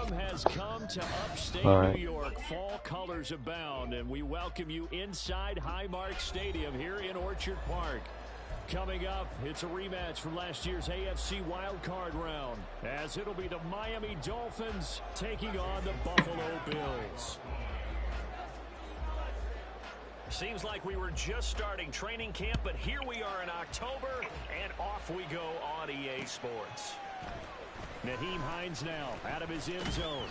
Autumn has come to upstate New York. Fall colors abound, and we welcome you inside Highmark Stadium here in Orchard Park. Coming up, it's a rematch from last year's AFC wildcard round, as it'll be the Miami Dolphins taking on the Buffalo Bills. Seems like we were just starting training camp, but here we are in October, and off we go on EA Sports. Nyheim Hines now out of his end zone,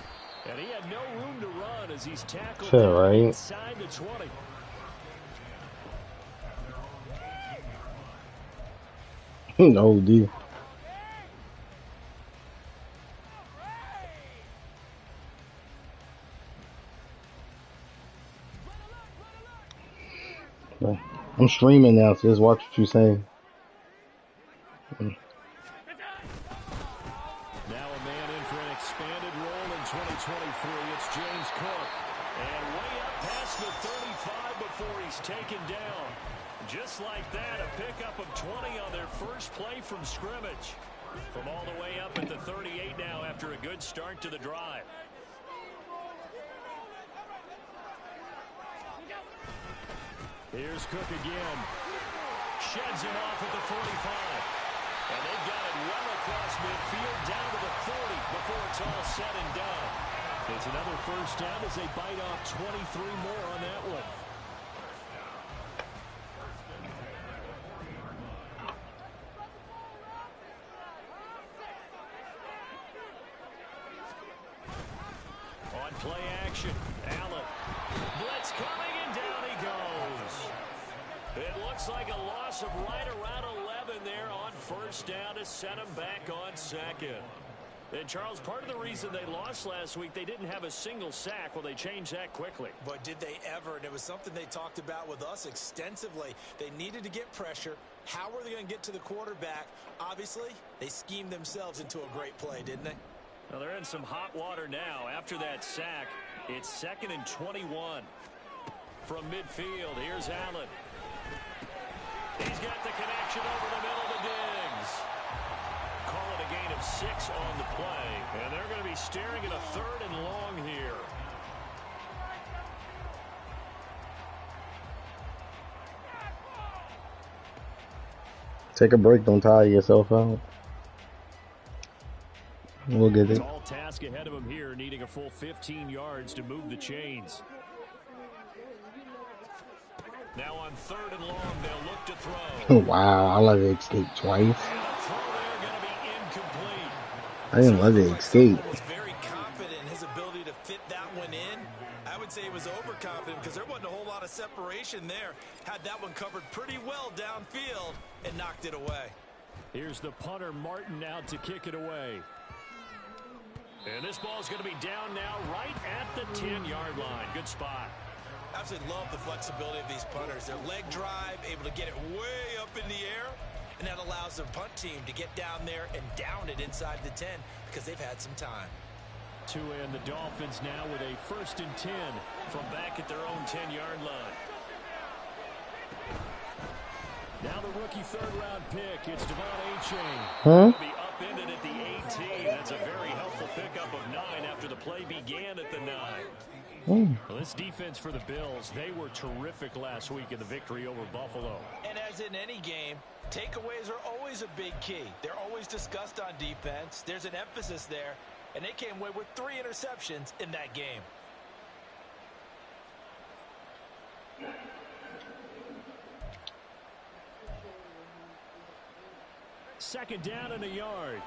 and he had no room to run as he's tackled inside the 20. No, dude. I'm streaming now, so just watch what you're saying. Now a man in for an expanded role in 2023. It's James Cook. And way up past the 35 before he's taken down. Just like that, a pickup of 20 on their first play from scrimmage. From all the way up at the 38 now after a good start to the drive. Here's Cook again. Sheds him off at the 45. And they've got it well across midfield down to the 40 before it's all said and done. It's another first down as they bite off 23 more on that one. On play action, Allen. Blitz coming and down he goes. It looks like a loss of right around 11 there on first down to set him back on second. And Charles, part of the reason they lost last week, they didn't have a single sack. Well, they changed that quickly. But did they ever? And it was something they talked about with us extensively. They needed to get pressure. How were they going to get to the quarterback? Obviously, they schemed themselves into a great play, didn't they? Well, they're in some hot water now. After that sack, it's 2nd and 21. From midfield, here's Allen. He's got the connection over the middle to Diggs. Call it a gain of 6 on the play. And they're going to be staring at a 3rd and long here. Take a break. Don't tire yourself out. We'll get it. Tall task ahead of him here, needing a full 15 yards to move the chains. Now on 3rd and long, they'll look to throw. Wow, I love it. Escape twice. And the throw there going to be incomplete. I didn't love it. Escape. Was very confident in his ability to fit that one in. I would say he was overconfident because there wasn't a whole lot of separation there. Had that one covered pretty well downfield and knocked it away. Here's the punter, Martin, out to kick it away. And this ball's going to be down now right at the 10-yard line. Good spot. Absolutely love the flexibility of these punters. Their leg drive, able to get it way up in the air, and that allows their punt team to get down there and down it inside the 10 because they've had some time. To end the Dolphins now with a 1st and 10 from back at their own 10-yard line. Now the rookie 3rd-round pick. It's Devon Achane. He'll be upended at the 18. That's a very helpful pickup of 9 after the play began at the 9. Well, this defense for the Bills, they were terrific last week in the victory over Buffalo. And as in any game, takeaways are always a big key. They're always discussed on defense. There's an emphasis there, and they came away with 3 interceptions in that game. Second down and a yard.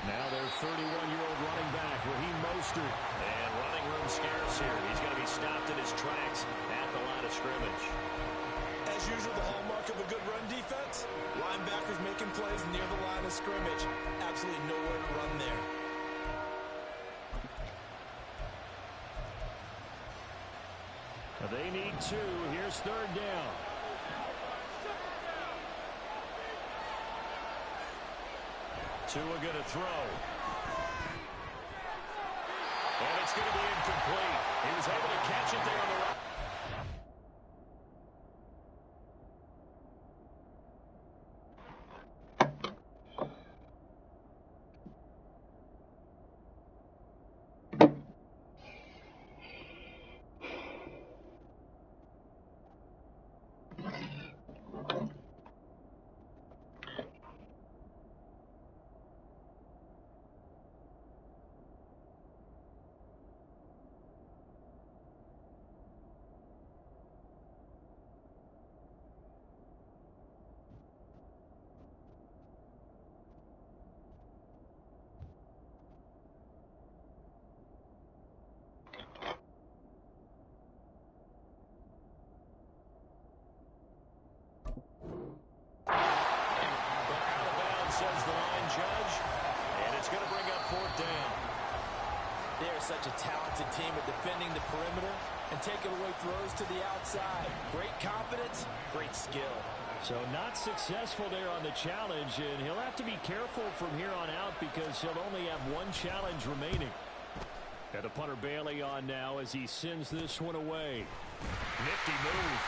Now their 31-year-old running back, Raheem Mostert. And running room scarce here. He's going to be stopped in his tracks at the line of scrimmage. As usual, the hallmark of a good run defense, linebackers making plays near the line of scrimmage. Absolutely nowhere to run there. They need 2. Here's 3rd down. Tua going to throw. And it's going to be incomplete. He was able to catch it there on the right. says the line judge. And it's going to bring up 4th down. They are such a talented team at defending the perimeter and taking away throws to the outside. Great confidence, great skill. So not successful there on the challenge, and he'll have to be careful from here on out because he'll only have 1 challenge remaining. And the punter Bailey on now as he sends this one away. Nifty move.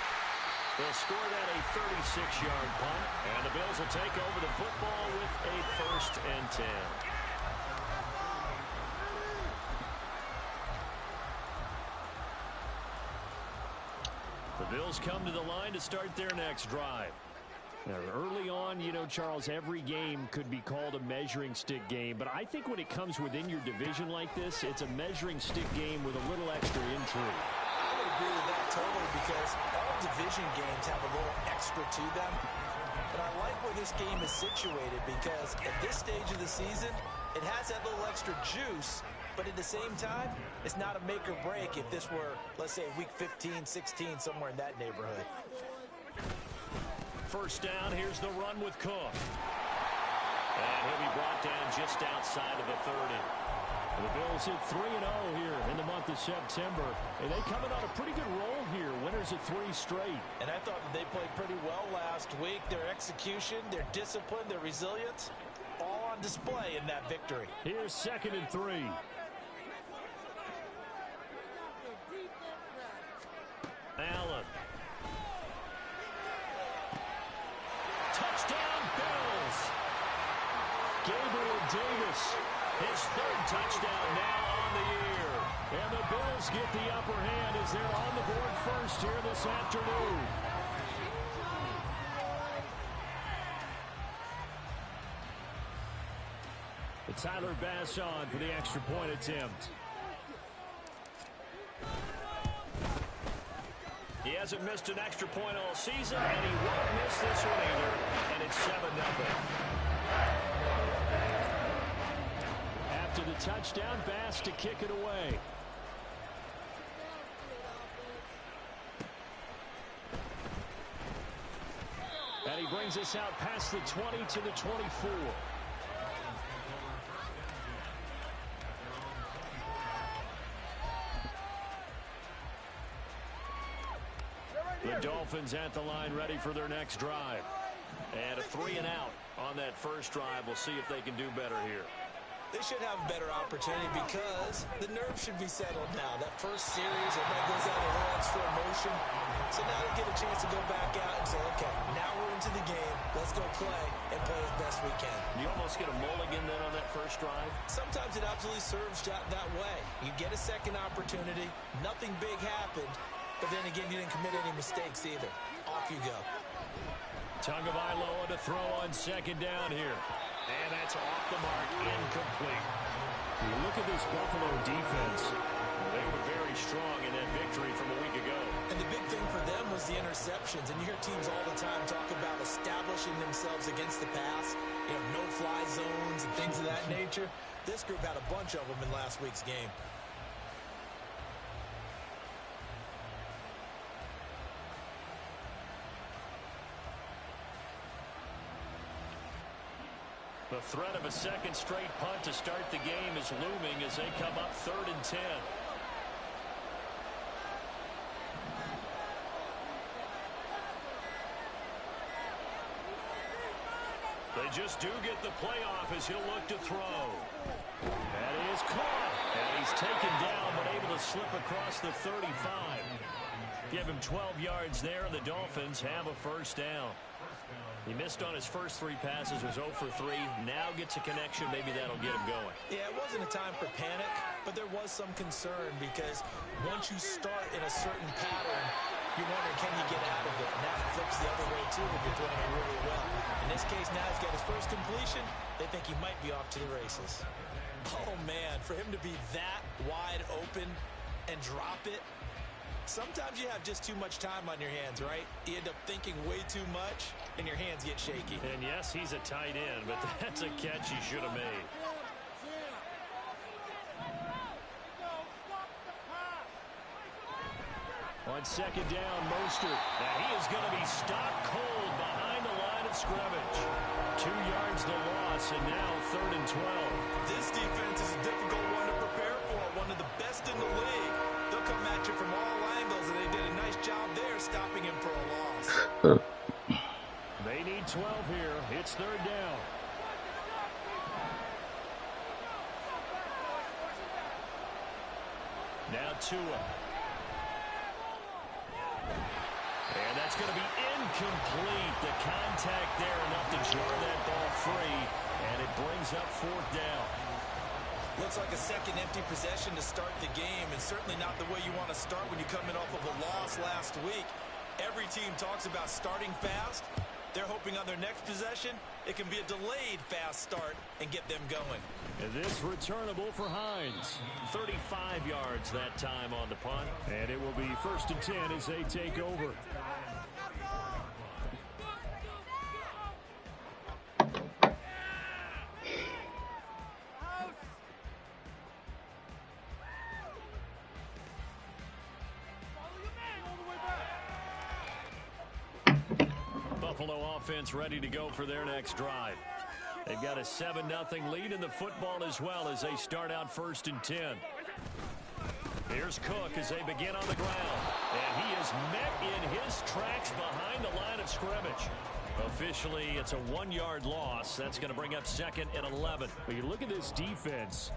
They'll score that a 36-yard punt, and the Bills will take over the football with a 1st and 10. The Bills come to the line to start their next drive. Now, early on, you know, Charles, every game could be called a measuring stick game, but I think when it comes within your division like this, it's a measuring stick game with a little extra intrigue. I would agree with that totally because all division games have a little extra to them. But I like where this game is situated because at this stage of the season, it has that little extra juice, but at the same time, it's not a make or break if this were, let's say, week 15, 16, somewhere in that neighborhood. 1st down, here's the run with Cook. And he'll be brought down just outside of the 30. The Bills hit 3-0 here in the month of September. And they coming on a pretty good roll here. Winners of 3 straight. And I thought that they played pretty well last week. Their execution, their discipline, their resilience, all on display in that victory. Here's 2nd and 3. Allen. Touchdown, Bills. Gabriel Davis, his 3rd touchdown now on the year. And the Bills get the upper hand as they're on the board first here this afternoon. It's Tyler Bass on for the extra point attempt. He hasn't missed an extra point all season, and he won't miss this one either. And it's 7-0. After the touchdown, Bass to kick it away. And he brings us out past the 20 to the 24. The Dolphins at the line ready for their next drive. And a 3-and-out on that first drive. We'll see if they can do better here. They should have a better opportunity because the nerves should be settled now. That first series, everybody goes out a little extra emotion. So now they get a chance to go back out and say, okay, now we're into the game. Let's go play and play as best we can. You almost get a mulligan then on that first drive? Sometimes it absolutely serves that way. You get a second opportunity. Nothing big happened. But then again, you didn't commit any mistakes either. Off you go. Tagovailoa to throw on 2nd down here. And that's off the mark, incomplete. You look at this Buffalo defense. They were very strong in that victory from a week ago. And the big thing for them was the interceptions. And you hear teams all the time talk about establishing themselves against the pass. You know, no-fly zones and things of that nature. This group had a bunch of them in last week's game. The threat of a second straight punt to start the game is looming as they come up 3rd and 10. They just do get the playoff as he'll look to throw. That is caught. And he's taken down but able to slip across the 35. Give him 12 yards there, and the Dolphins have a 1st down. He missed on his first 3 passes, was 0 for 3. Now gets a connection. Maybe that'll get him going. Yeah, it wasn't a time for panic, but there was some concern because once you start in a certain pattern, you're wondering, can you get out of it? And that flips the other way, too, when you're throwing it really well. In this case, now he's got his first completion. They think he might be off to the races. Oh, man, for him to be that wide open and drop it, sometimes you have just too much time on your hands, right? You end up thinking way too much, and your hands get shaky. And yes, he's a tight end, but that's a catch he should have made. On 2nd down, Mostert. Now he is going to be stopped cold behind the line line of scrimmage. 2 yards the loss, and now 3rd and 12. This defense is a difficult one to prepare for, one of the best in the league. They'll come at you from all angles, and they did a nice job there stopping him for a loss. They need 12 here. It's 3rd down. Now Tua. And that's going to be incomplete. The contact there enough to jar that ball free, and it brings up 4th down. Looks like a second empty possession to start the game, and certainly not the way you want to start when you're coming off of a loss last week. Every team talks about starting fast. They're hoping on their next possession, it can be a delayed fast start and get them going. And this returnable for Hines. 35 yards that time on the punt. And it will be 1st and 10 as they take over. Buffalo offense ready to go for their next drive. They've got a 7-0 lead in the football as well as they start out 1st and 10. Here's Cook as they begin on the ground. And he is met in his tracks behind the line of scrimmage. Officially, it's a 1-yard loss. That's going to bring up 2nd and 11. But you look at this defense.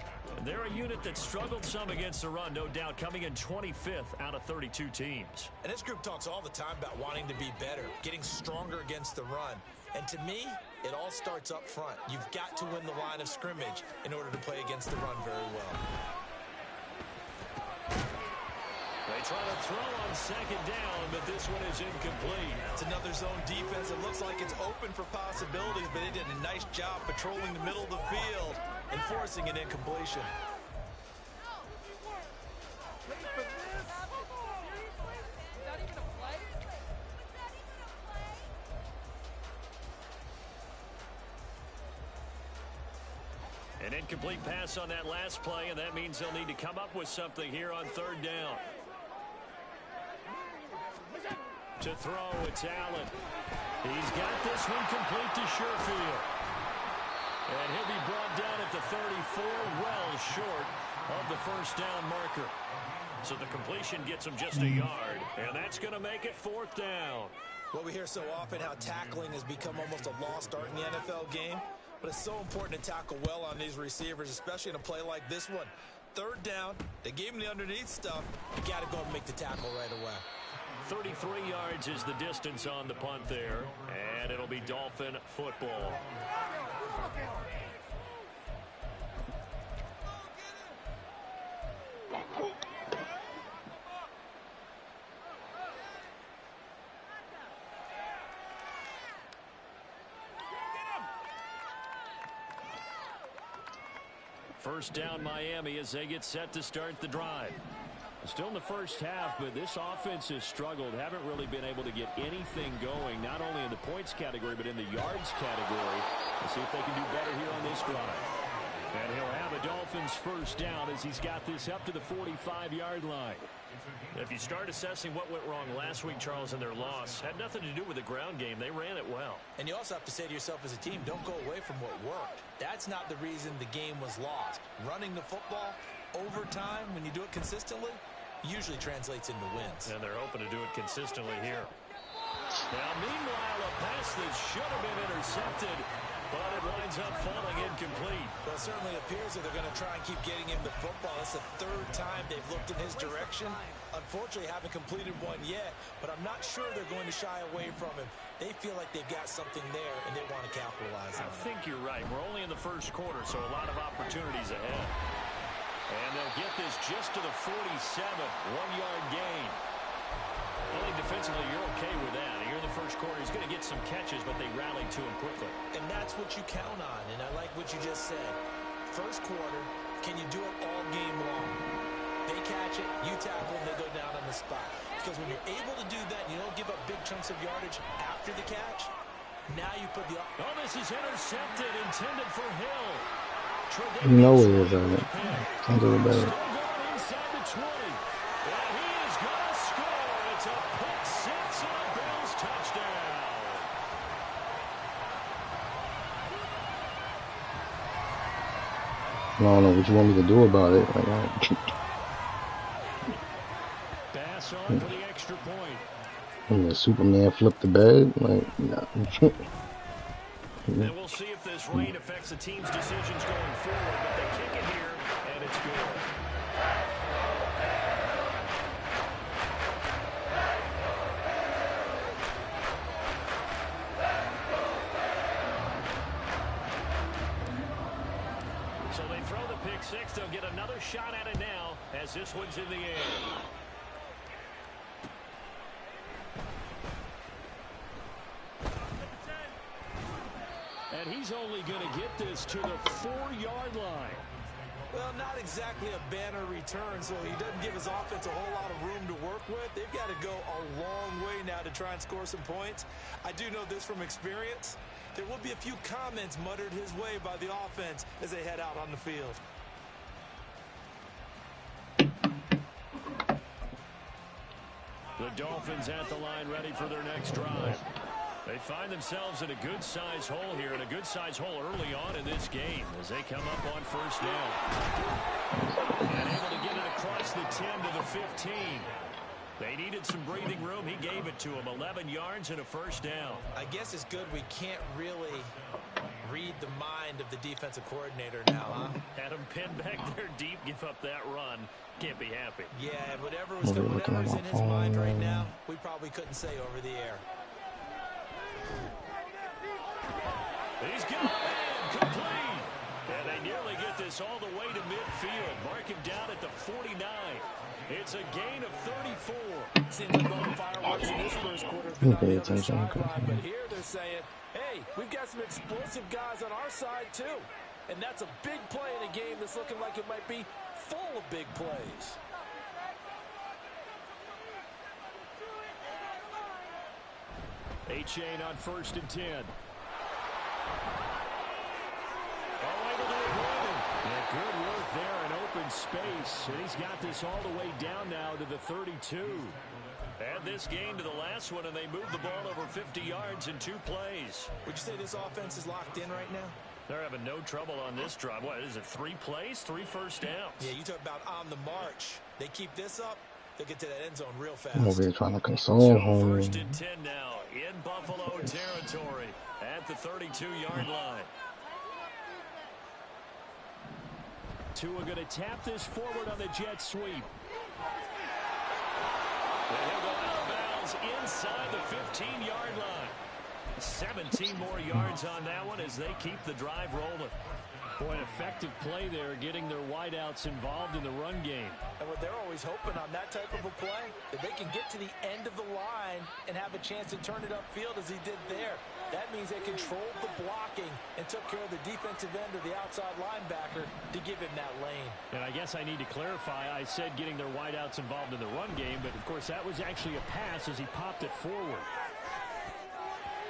They're a unit that struggled some against the run, no doubt, coming in 25th out of 32 teams. And this group talks all the time about wanting to be better, getting stronger against the run. And to me, it all starts up front. You've got to win the line of scrimmage in order to play against the run very well. They try to throw on 2nd down, but this one is incomplete. It's another zone defense. It looks like it's open for possibilities, but they did a nice job patrolling the middle of the field and forcing an incompletion. An incomplete pass on that last play, and that means they'll need to come up with something here on 3rd down. To throw, it's Allen. He's got this one complete to Sherfield. And he'll be brought down at the 34, well short of the 1st down marker. So the completion gets him just a yard, and that's going to make it 4th down. Well, we hear so often how tackling has become almost a lost art in the NFL game. But it's so important to tackle well on these receivers, especially in a play like this one. 3rd down, they gave him the underneath stuff. You got to go and make the tackle right away. 33 yards is the distance on the punt there, and it'll be Dolphin football. First down Miami as they get set to start the drive. Still in the first half, but this offense has struggled. Haven't really been able to get anything going, not only in the points category, but in the yards category. Let's see if they can do better here on this drive. And he'll have a Dolphins first down as he's got this up to the 45-yard line. If you start assessing what went wrong last week, Charles, in their loss, had nothing to do with the ground game. They ran it well. And you also have to say to yourself as a team, don't go away from what worked. That's not the reason the game was lost. Running the football over time, when you do it consistently, usually translates into wins. And they're hoping to do it consistently here. Now, meanwhile, a pass that should have been intercepted, but it winds up falling incomplete. Well, it certainly appears that they're going to try and keep getting him the football. It's the 3rd time they've looked in his direction. Unfortunately, haven't completed one yet, but I'm not sure they're going to shy away from him. They feel like they've got something there, and they want to capitalize on it. I think you're right. We're only in the first quarter, so a lot of opportunities ahead. And they'll get this just to the 47, 1-yard gain. I think defensively you're okay with that. Here in the first quarter, he's going to get some catches, but they rallied to him quickly. And that's what you count on, and I like what you just said. First quarter, can you do it all game long? They catch it, you tackle, and they go down on the spot. Because when you're able to do that, and you don't give up big chunks of yardage after the catch, now you put the... Oh, this is intercepted, intended for Hill. You know what it is, on it. I'll do it better. Still going inside the 20. And he is going to score. It's a pick six and a Bills touchdown. I don't know what you want me to do about it. Like, Pass on for the extra point. I'm gonna Superman flip the bed. Like, nah. And we'll see if this rain affects the team's decisions going forward, but they kick it here, and it's good. So they throw the pick six. They'll get another shot at it now as this one's in the air. And he's only going to get this to the 4-yard line. Well, not exactly a banner return, so he doesn't give his offense a whole lot of room to work with. They've got to go a long way now to try and score some points. I do know this from experience. There will be a few comments muttered his way by the offense as they head out on the field. The Dolphins at the line ready for their next drive. They find themselves in a good-sized hole here, and a good-sized hole early on in this game as they come up on first down. And able to get it across the 10 to the 15. They needed some breathing room. He gave it to them. 11 yards and a first down. I guess it's good we can't really read the mind of the defensive coordinator now, huh? Had him pinned back there deep, give up that run. Can't be happy. Yeah, whatever's in his mind right now, we probably couldn't say over the air. He's got it, complete. And they nearly get this all the way to midfield. Mark him down at the 49. It's a gain of 34. Seems like all the fireworks in this first quarter have been on the other sideline, but here they're saying, hey, we've got some explosive guys on our side too. And that's a big play in a game that's looking like it might be full of big plays. A-Chain on 1st and 10. Oh, able to avoid him. Yeah, good work there in open space. And he's got this all the way down now to the 32. Add this game to the last one, and they moved the ball over 50 yards in 2 plays. Would you say this offense is locked in right now? They're having no trouble on this drive. What is it, 3 plays, 3 first downs? Yeah, you talk about on the march. They keep this up, they'll get to that end zone real fast. I'm over here trying to console home. 1st and 10 now in Buffalo territory at the 32-yard line. Tua going to tap this forward on the jet sweep. And he'll go out of bounds inside the 15-yard line. 17 more yards on that one as they keep the drive rolling. Boy, an effective play there, getting their wideouts involved in the run game. And what they're always hoping on that type of a play, that they can get to the end of the line and have a chance to turn it upfield as he did there. That means they controlled the blocking and took care of the defensive end or the outside linebacker to give him that lane. And I guess I need to clarify, I said getting their wideouts involved in the run game, but of course that was actually a pass as he popped it forward.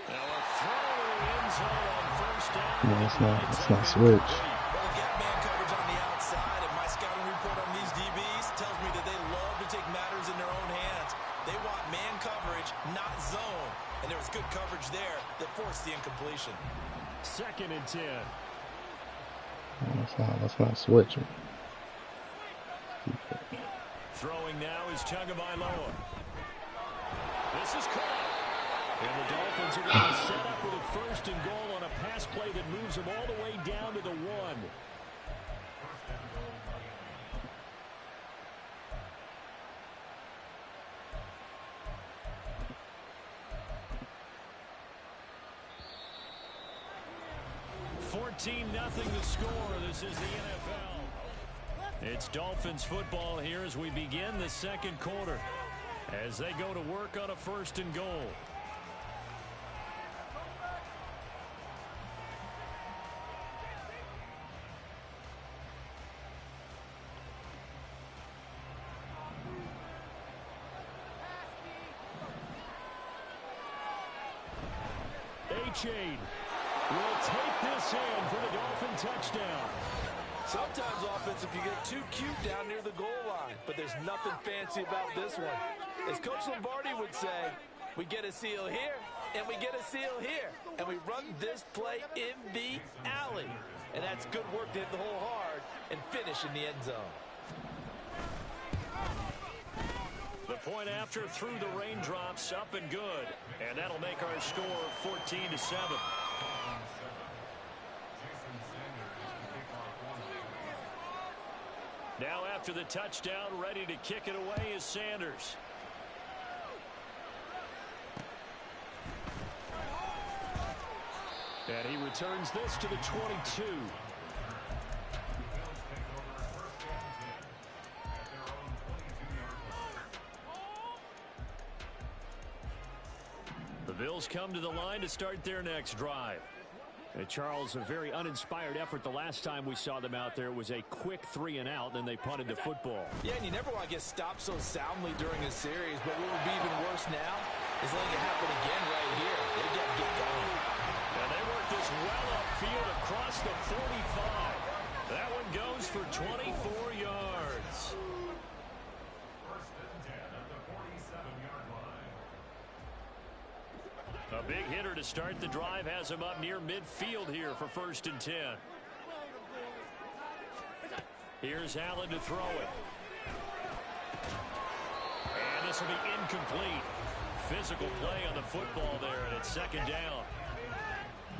Now a throw in zone on 1st down. No, it's not switch. Well, we got man coverage on the outside, and my scouting report on these DBs tells me that they love to take matters in their own hands. They want man coverage, not zone. And there was good coverage there that forced the incompletion. 2nd and 10. That's not switching. Throwing now is Tagovailoa. This is caught. And the Dolphins are going to set up with a 1st and goal on a pass play that moves them all the way down to the 1. Nothing to score. This is the NFL. It's Dolphins football here as we begin the 2nd quarter. As they go to work on a 1st and goal. A-Chain will take this in for the Dolphin touchdown. Sometimes offense, if you get too cute down near the goal line, but there's nothing fancy about this one. As Coach Lombardi would say, we get a seal here, and we get a seal here, and we run this play in the alley. And that's good work to hit the hole hard and finish in the end zone. The point after through the raindrops, up and good. And that'll make our score 14-7. Now after the touchdown, ready to kick it away is Sanders. And he returns this to the 22. The Bills come to the line to start their next drive. And Charles, a very uninspired effort the last time we saw them out there. It was a quick 3-and-out, then they punted the football. Yeah, and you never want to get stopped so soundly during a series, but what would be even worse now is letting it happen again right here. They got to get going. And they work this well upfield across the 45. That one goes for 24 yards. A big hitter to start the drive has him up near midfield here for 1st and 10. Here's Allen to throw it. And this will be incomplete. Physical play on the football there, and it's 2nd down.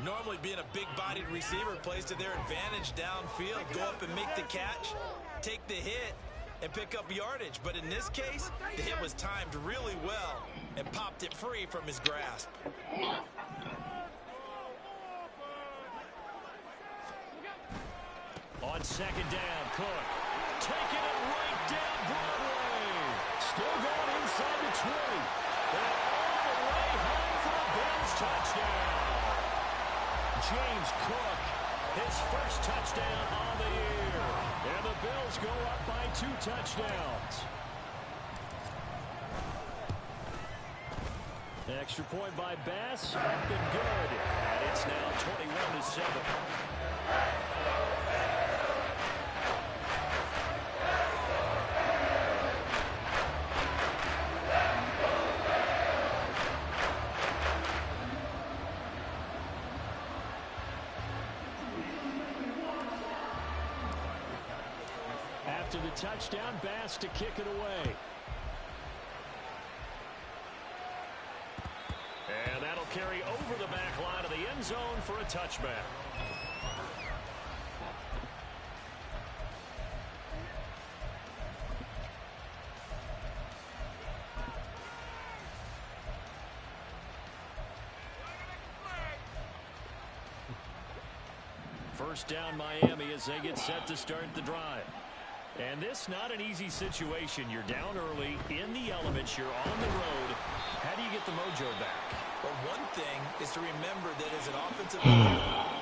Normally being a big-bodied receiver plays to their advantage downfield. Go up and make the catch, take the hit, and pick up yardage. But in this case, the hit was timed really well and popped it free from his grasp. On 2nd down, Cook taking it right down Broadway. Still going inside the 20. And all the way home for a Bills touchdown. James Cook, his first touchdown on the year. And the Bills go up by 2 touchdowns. Extra point by Bass, up and good. And it's now 21-7. After the touchdown, Bass to kick it away. And that'll carry over the back line of the end zone for a touchback. First down Miami as they get set to start the drive. And this not an easy situation. You're down early, in the elements, you're on the road. How do you get the mojo back? Well, one thing is to remember that as an offensive player,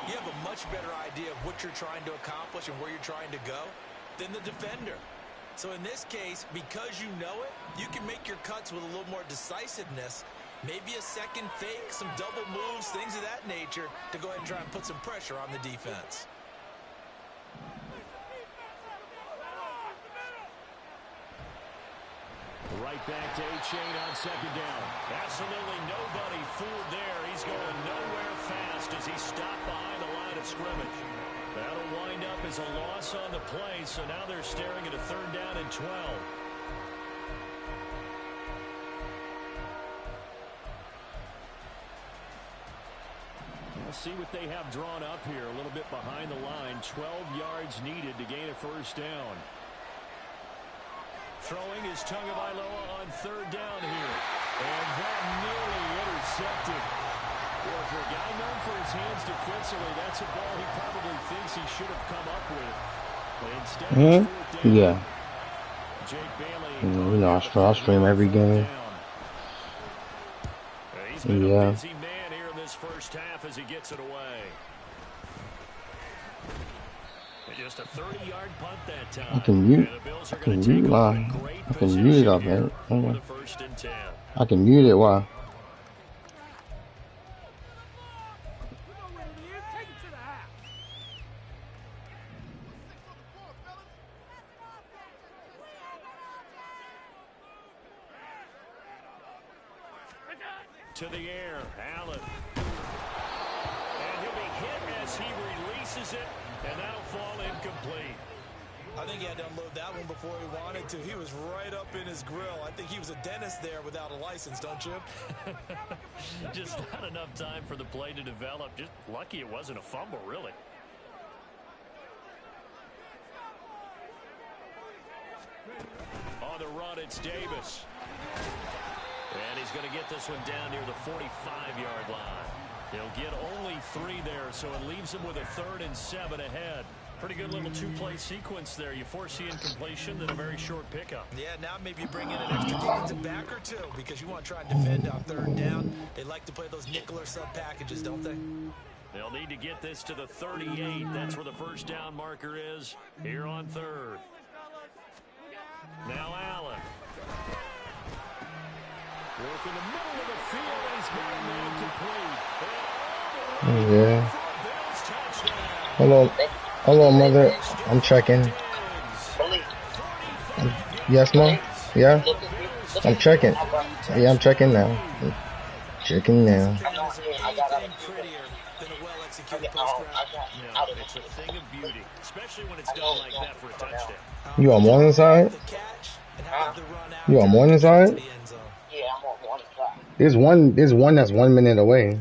you have a much better idea of what you're trying to accomplish and where you're trying to go than the defender. So in this case, because you know it, you can make your cuts with a little more decisiveness, maybe a second fake, some double moves, things of that nature, to go ahead and try and put some pressure on the defense. Right back to A-Chain on 2nd down. Absolutely nobody fooled there. He's going nowhere fast as he's stopped behind the line of scrimmage. That'll wind up as a loss on the play, so now they're staring at a 3rd down and 12. We'll see what they have drawn up here. A little bit behind the line. 12 yards needed to gain a 1st down. Throwing is Tagovailoa on 3rd down here. And that nearly intercepted. Well, for a guy known for his hands defensively, that's a ball he probably thinks he should have come up with. But instead, it's 4th down. Yeah. Jake Bailey. You know, I stream every game. He's been a busy man here in this first half as he gets it away. Just a 30-yard punt that time. I can mute it up, man. I can mute it. Why? To the air, Allen. And he'll be hit as he releases it, and that'll fall incomplete. I think he had to unload that one before he wanted to. He was right up in his grill. I think he was a dentist there without a license, don't you? Just not enough time for the play to develop. Just lucky it wasn't a fumble, really. On the run, it's Davis. And he's going to get this one down near the 45-yard line. He'll get only 3 there, so it leaves him with a 3rd and 7 ahead. Pretty good little 2-play sequence there. You foresee incompletion, then a very short pickup. Yeah, now maybe bring in an extra defensive back or 2 because you want to try and defend on 3rd down. They like to play those nickel or sub packages, don't they? They'll need to get this to the 38. That's where the first down marker is here on 3rd. Now Allen. Work in the middle of the field, and he's got a man complete. Yeah. Hello, mother. I'm checking. Yes, mom? Yeah? I'm checking. Yeah, I'm checking now. Checking now. It's a thing of beauty, especially when it's done like that for a touchdown. You on one side? You on one side? Yeah, I'm on one side. There's one that's 1 minute away.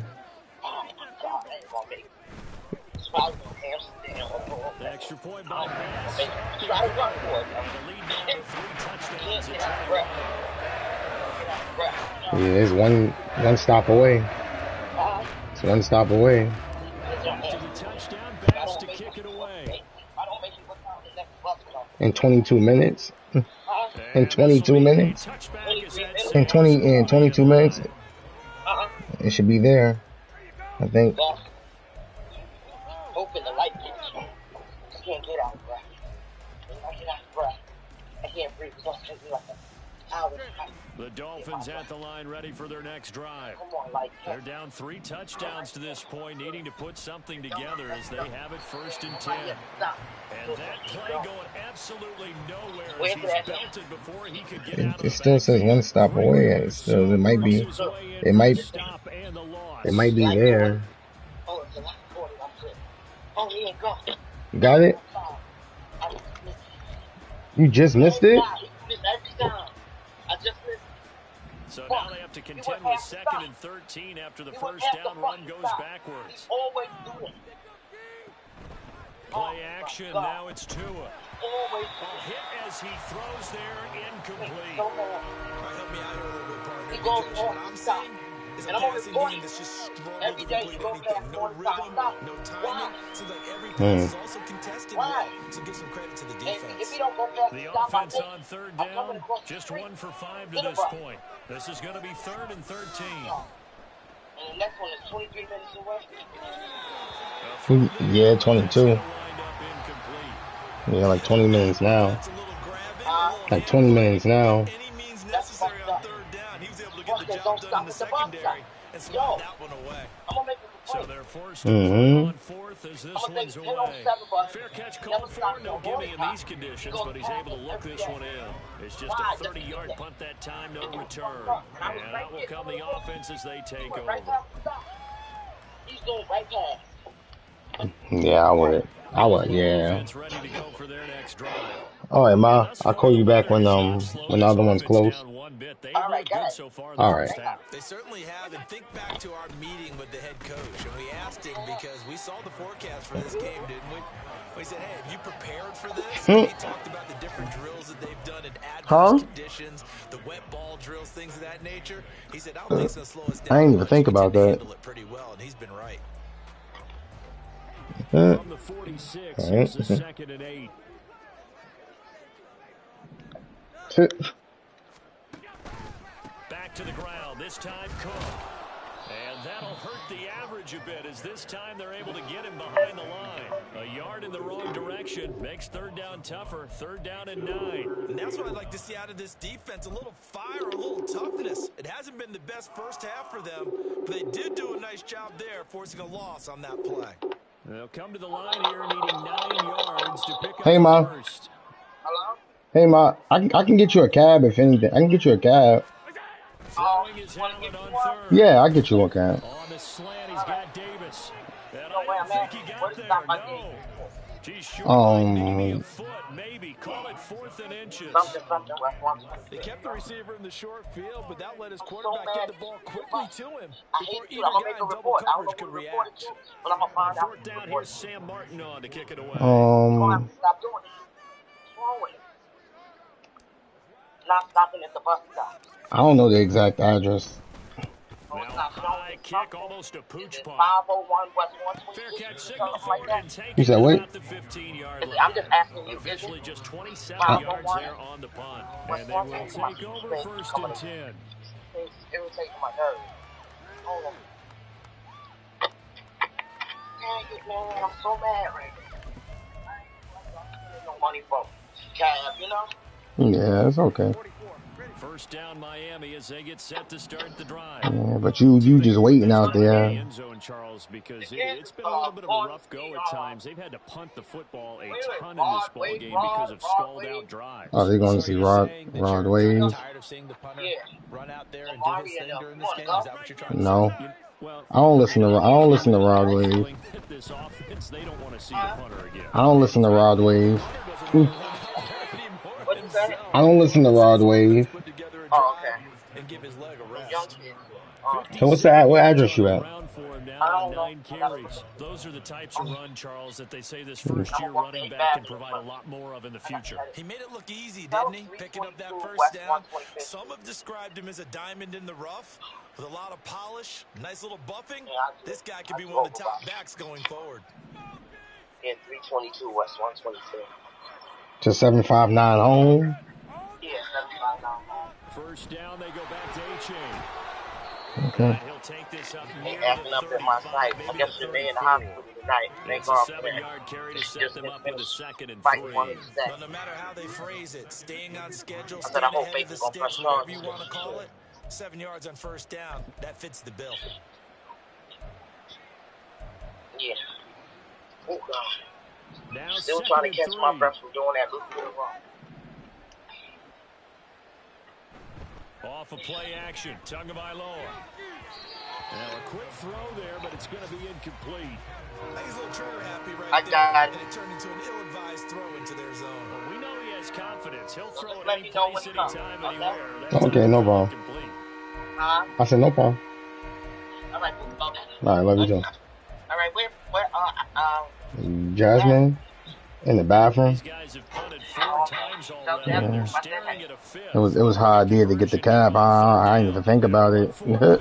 Oh my God, that ain't gonna make it. It's probably gonna hamstring. The extra point by pass. Try to run for it. The lead now to 3 touchdowns. Yeah, there's one stop away. It's one stop away. To the touchdown pass to kick it away. In 22 minutes. In 22 minutes. In 22 minutes. It should be there. I think. Hoping the light gets you. I can't get out of breath. I get out of breath. I can't breathe. It's going to take me like an hour. The Dolphins at the line ready for their next drive. They're down 3 touchdowns to this point, needing to put something together as they have it 1st and 10. And that play going absolutely nowhere as he's belted before he could get out of it still says one stop away, so it might be there. Got it? You just missed it? So now they have to contend with 2nd and 13 after the first down run goes backwards. Play action, now it's Tua. A hit as he throws there, incomplete. All right, help me out here a little bit, partner. Because what I'm saying is a passing game that's just struggling to complete anything. No rhythm, no timing. Seems like every pass is also contested well, so give some credit to the defense. The offense on 3rd down, just 1 for 5 to this point. This is going to be 3rd and 13. And the next one is 23 minutes away. Yeah, 22. Yeah, like 20 minutes now. Like 20 minutes now. Any means necessary on 3rd down. He was able to get the job done in the secondary and swat that one away. So they're forced to on 4th as this one's away. Fair catch called for, no gimme in these conditions, but he's able to look this one in. It's just a 30-yard punt that time, no return. And out will come the offense as they take over. He's going right past. Yeah, I would, yeah. Ready to go for their next drive. All right, Ma. I'll call you back when the other one's close. All right, All right. They certainly have, and think back to our meeting with the head coach, and we asked him because we saw the forecast for this game, didn't we? We said, hey, have you prepared for this? And he talked about the different drills that they've done in adverse conditions, the wet ball drills, things of that nature. He said, I don't think it's going to slow us down. I didn't even think about that. Handle it pretty well, and he's been right. From the 46, it's a 2nd and 8. Back to the ground, this time Cook. And that'll hurt the average a bit as this time they're able to get him behind the line. A yard in the wrong direction makes 3rd down tougher. 3rd down and 9. And that's what I'd like to see out of this defense. A little fire, a little toughness. It hasn't been the best first half for them, but they did do a nice job there forcing a loss on that play. They'll come to the line here needing 9 yards to pick up Hey, Ma. first. Hello? Hey, Ma. I can get you a cab if anything. I can get you a cab. Throwing his helmet on 3rd. Yeah, I'll get you a cab. On the slant, he's got Davis. And know where I I'm don't at? think he Where got the there, stop I no. He's short, maybe a foot, maybe. Call it 4th and inches. Something, They kept the receiver in the short field, but that let his I'm so quarterback mad get the ball quickly to him I before hate you. either I'm gonna guy make a in double report. I don't know coverage could who to report it react. to, but I'm gonna find out. 4th down, here's Sam Martin on to kick it away. You're gonna have to stop doing it. What's wrong with it? Not stopping at the bus stop. I don't know the exact address. Now high kick, almost a pooch punt. 501 West 126. Fair catch signal for it and taken You said what? about the 15-yard line. I'm just asking you. Officially just 27 yards there on the punt. West And they will take over 1st and 10. It's irritating my nerves. Hold on. Dang it, man. I'm so mad right now. I ain't no money for cab, you know? Yeah, it's okay. 1st down Miami as they get set to start the drive. Yeah, but you just waiting out there. End zone, Charles, because it's been a little bit of a rough go at times. They've had to punt the football a ton in this ball game because of stalled out drives. Oh, they're going to see Rod Wave? Tired of seeing the punter run out there and do his thing during this game? Is that what you're trying to No. say? Well, I don't listen to Rod Wave. This offense, they don't want to see the punter again. I don't listen to Rod Wave. I don't listen to Rod Wave. Oh, okay. And give his leg a rest. So what's that? What address you at? I don't know. 9 carries. Those are the types of run, Charles, that they say this first-year running back can provide a lot more of in the future. He made it look easy, didn't he? Picking up that first down. Some have described him as a diamond in the rough with a lot of polish, nice little buffing. This guy could be one of the top backs going forward. In 322 West 122. To 759 home? Yeah, 759 home. 1st down, they go back to A-Chain. Okay. He'll take this up They near acting up in my sight. I guess they're in the hospital tonight. They It's go a off 7-yard carry to set them up with a 2nd and 3. fighting one of the stats. But no matter how they phrase it, staying on schedule, I staying said, I hope ahead of the Baker's gonna press sticks, whatever you charges. want to call it, 7 yards on 1st down, that fits the bill. Yeah. Oh, God. Now Still trying to catch 2nd my and 3. breath from doing that little bit wrong. Off of play action, Tagovailoa. Now a quick throw there, but it's going to be incomplete. I think he's a little trigger happy right I there, got it. and it turned into an ill-advised throw into their zone. Well, we know he has confidence. He'll throw just it let any me know place, when it comes, anytime, okay? anywhere. Okay, no problem. Incomplete. I said no problem. All right, okay. All right, love you too. All right, where, Jasmine in the bathroom. These guys have punted 4 times already. Yeah. They're staring at a 5th. It was her idea to get the cab. I didn't even think about it. That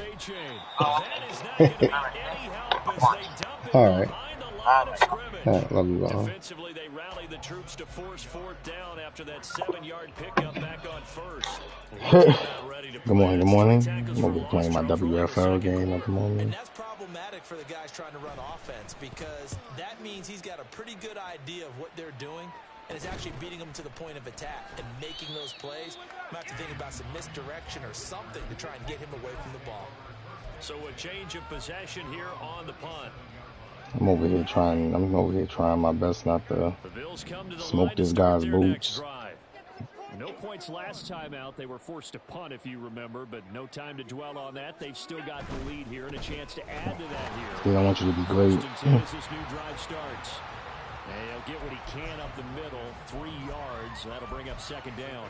is not going to be any help as they dump it All right. behind the line of scrimmage. All right, love you, bro. Defensively, they rallied the troops to force 4th down after that 7-yard pickup back on 1st. Good morning, good morning. I'm going to be playing my WFL game at the And moment. that's problematic for the guys trying to run offense because that means he's got a pretty good idea of what they're doing and is actually beating them to the point of attack and making those plays. Might have to think about some misdirection or something to try and get him away from the ball. So a change of possession here on the punt. I'm over here trying my best not to The Bills come to the smoke line to this start guy's their next boots. drive. No points last time out. They were forced to punt, if you remember, but no time to dwell on that. They've still got the lead here and a chance to add to that here. Still, I want you to be great. 1st and 10 as this new drive starts. And he'll get what he can up the middle, 3 yards. That'll bring up 2nd down.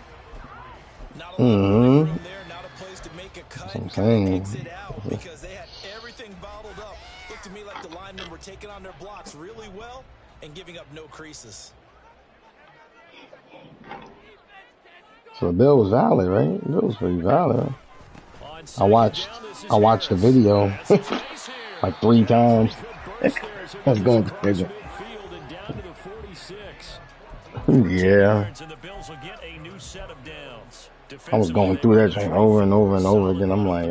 Not a lot of room there, not a place to make a cut. That's what I'm saying. Exit out because they had everything bottled up. Looked to me like the linemen were taking on their blocks really well and giving up no creases. So the bill was valid, right? The bill was pretty valid. I watched the video like 3 times. I was going crazy. Yeah. I was going through that train over and over and over again. I'm like,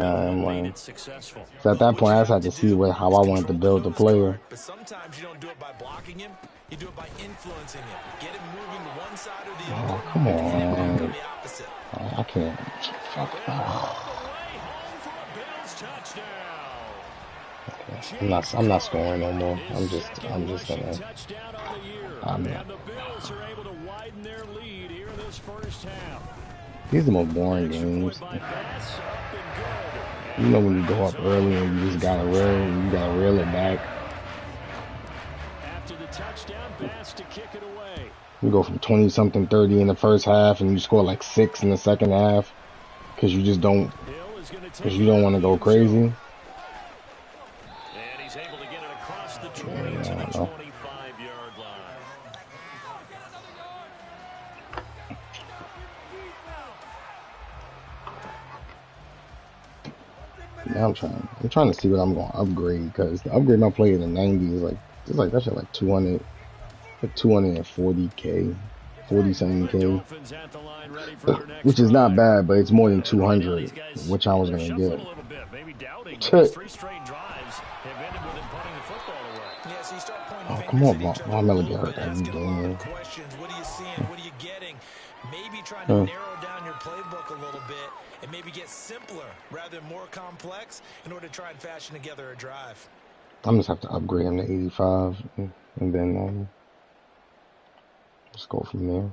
so at that point, I just had to see how I wanted to build the player. But sometimes you don't do it by blocking him. You do it by influencing him. Get him moving to one side or the other. Oh, come on. The opposite. I can't. I'm not scoring no more. I'm just gonna. These are the most boring games. You know when you go up early and you just gotta reel it back. After the touchdown You go from 20-something, 30 in the first half, and you score like 6 in the second half because you just don't, because you don't want to go crazy. And he's able to get it across the 20 to the 25-yard line. Now I'm trying to see what I'm going to upgrade, because the upgrade my play in the 90s, like, it's like that shit like 240K, 47K, which is not bad, but it's more than 200, which I was gonna get. Oh, come on, Von Miller get hurt every game. What are you seeing? What are you getting? Maybe trying to narrow down your playbook a little bit and maybe get simpler rather than more complex in order to try and fashion together a drive. I'm just have to upgrade him to 85, and then let's go from there.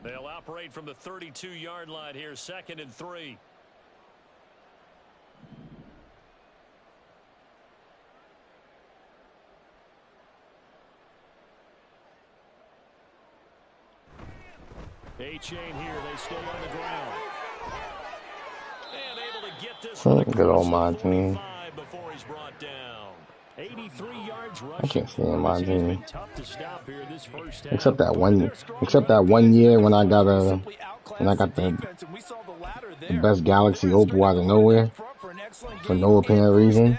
They'll operate from the 32-yard line here, 2nd and 3. A-chain here, they stay on the ground. And able to get this good old my team. Before he's brought down. 83 yards I can't stand my team. Except that one year when I got the best Galaxy Opal out of nowhere for no apparent reason.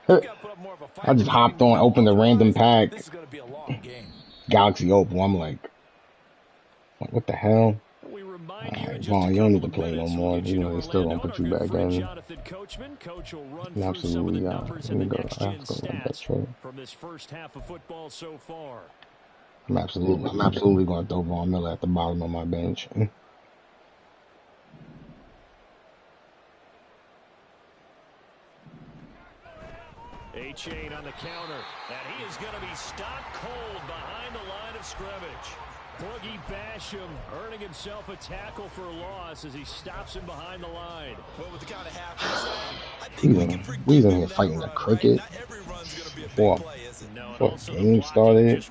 I just hopped on, opened a random pack, Galaxy Opal. I'm like, what the hell? Right, Vaughn, you don't need to play no more. You know, they're still going to put you back in. And absolutely, let me go. I have to go to that trade. I'm absolutely going to throw Von Miller at the bottom of my bench. A-chain on the counter, and he is going to be stopped cold behind the line of scrimmage. Boogie Basham earning himself a tackle for a loss as he stops him behind the line. Well, with the count of half, we in here fighting the cricket before the game started,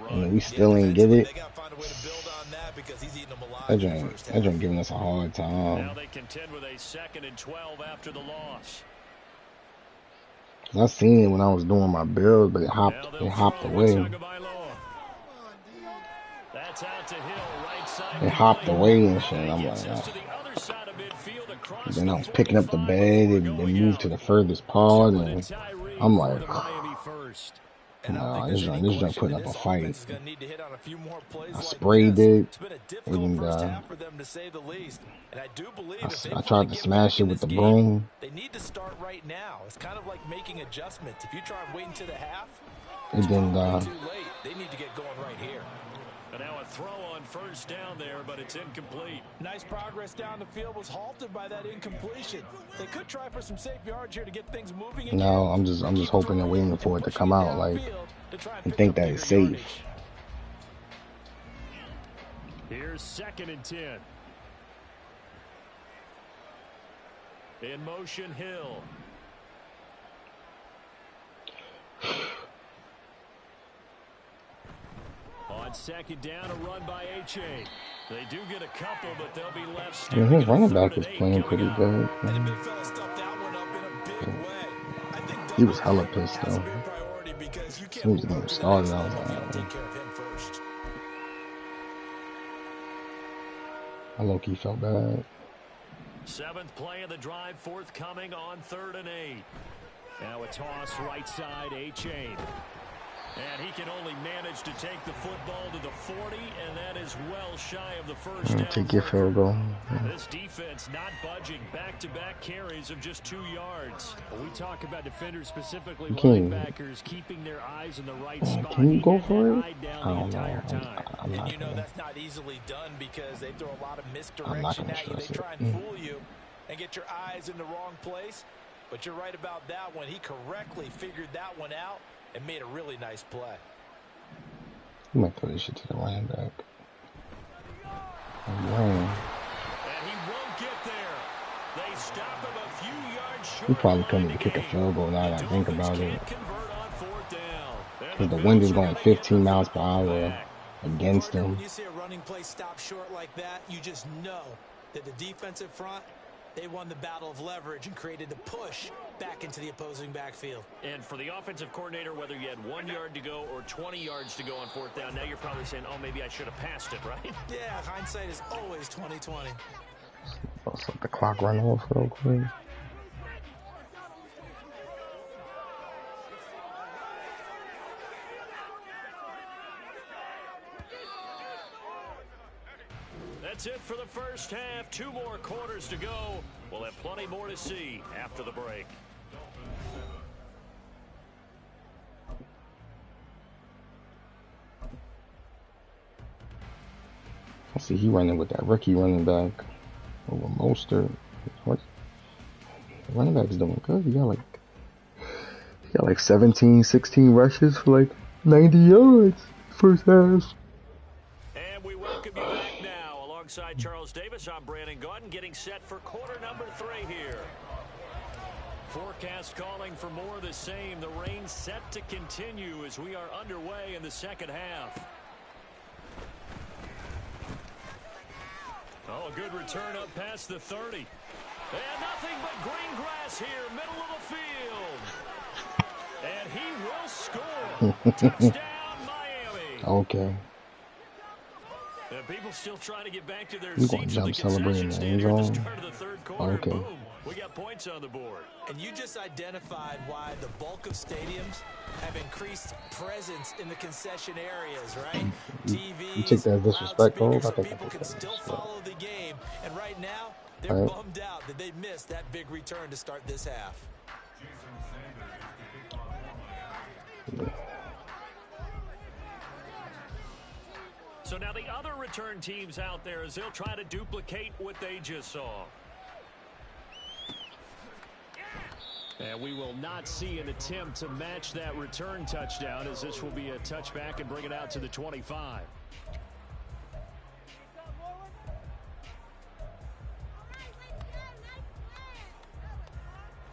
and we still ain't get it. That joint giving us a hard time. Now they contend with a 2nd and 12 after the loss. I seen it when I was doing my build, but it hopped away. It hopped away and shit. I'm like, then I was picking up the bed and then moved to the furthest part, and I'm like, nah, this joint putting up a fight. I sprayed it, and I tried to smash it with the broom. They need to start right now. It's kind of like making adjustments. If you try and wait until the half, and then too late. They need to get going right here. And now a throw on 1st down there, but it's incomplete. Nice progress down the field was halted by that incompletion. They could try for some safe yards here to get things moving again. No, I'm just hoping and waiting for it to come out, like, and think that it's safe. Here's 2nd and 10. In motion, Hill. On 2nd down, a run by A-chain. They do get a couple, but they'll be left standing. His running back is playing pretty good. He was hella pissed though. As soon as the game started, I was like, I low-key felt bad. 7th play of the drive, forthcoming on 3rd and 8. Now a toss right side, A-chain. And he can only manage to take the football to the 40, and that is well shy of the 1st down. Take your field goal. This defense not budging, back-to-back carries of just 2 yards. When we talk about defenders, specifically linebackers, keeping their eyes in the right spot. Can you go for it? I don't know. And you know that's not easily done because they throw a lot of misdirection at you. They try and fool you and get your eyes in the wrong place. But you're right about that one. He correctly figured that one out and made a really nice play. You might throw this shit to the running back. And he won't get there. They stop him a few yards short. He probably couldn't even kick a field goal now that I think about it. because the wind is going 15 miles per hour against them. When you see a running play stop short like that, you just know that the defensive front, they won the battle of leverage and created the push back into the opposing backfield. And for the offensive coordinator, whether you had 1 yard to go or 20 yards to go on fourth down, now you're probably saying, oh, maybe I should have passed it, right? Yeah, hindsight is always 20/20. Let's let the clock run off real quick. That's it for the first half. 2 more quarters to go. We'll have plenty more to see after the break. I see he running with that rookie running back over Mostert. What? The running back's doing good. He got like 17, 16 rushes for like 90 yards first half. And we welcome you back now. Alongside Charles Davis, I'm Brandon Gordon, getting set for quarter number 3 here. Forecast calling for more of the same. The rain set to continue as we are underway in the second half. Oh, a good return up past the 30. And nothing but green grass here, middle of the field. And he will score. Touchdown, Miami. Okay. People still trying to get back to their You gonna seats at the jump celebrating concession the stand end here at the zone? start of the third quarter. Okay. Boom, we got points on the board. And you just identified why the bulk of stadiums have increased presence in the concession areas, right? TVs, You take that as disrespect, bro? I loudspeakers, so think I people take can that still disrespect. follow the game. And right now, they're All right. bummed out that they missed that big return to start this half. Yeah. So now the other return teams out there, as they'll try to duplicate what they just saw. And we will not see an attempt to match that return touchdown, as this will be a touchback and bring it out to the 25.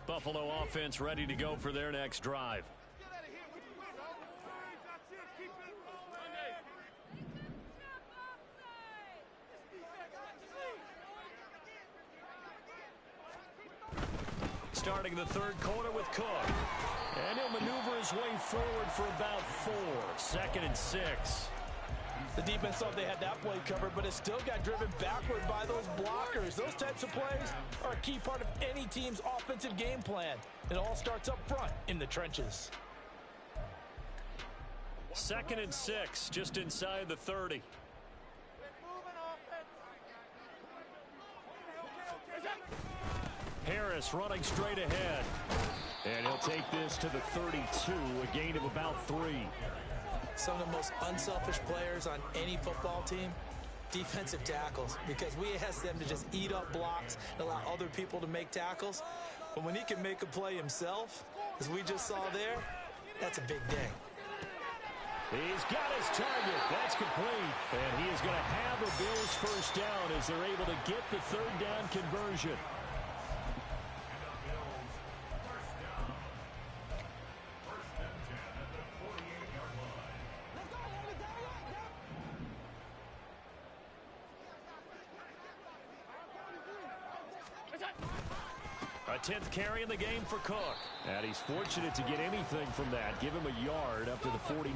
Buffalo offense ready to go for their next drive. Starting the third quarter with Cook. And he'll maneuver his way forward for about 4. 2nd and 6. The defense thought they had that play covered, but it still got driven backward by those blockers. Those types of plays are a key part of any team's offensive game plan. It all starts up front in the trenches. 2nd and 6, just inside the 30. Harris running straight ahead. And he'll take this to the 32, a gain of about 3. Some of the most unselfish players on any football team, defensive tackles, because we ask them to just eat up blocks and allow other people to make tackles. But when he can make a play himself, as we just saw there, that's a big day. He's got his target. That's complete. And he is going to have a Bills first down as they're able to get the third down conversion. A 10th carry in the game for Cook. And he's fortunate to get anything from that. Give him a yard up to the 49.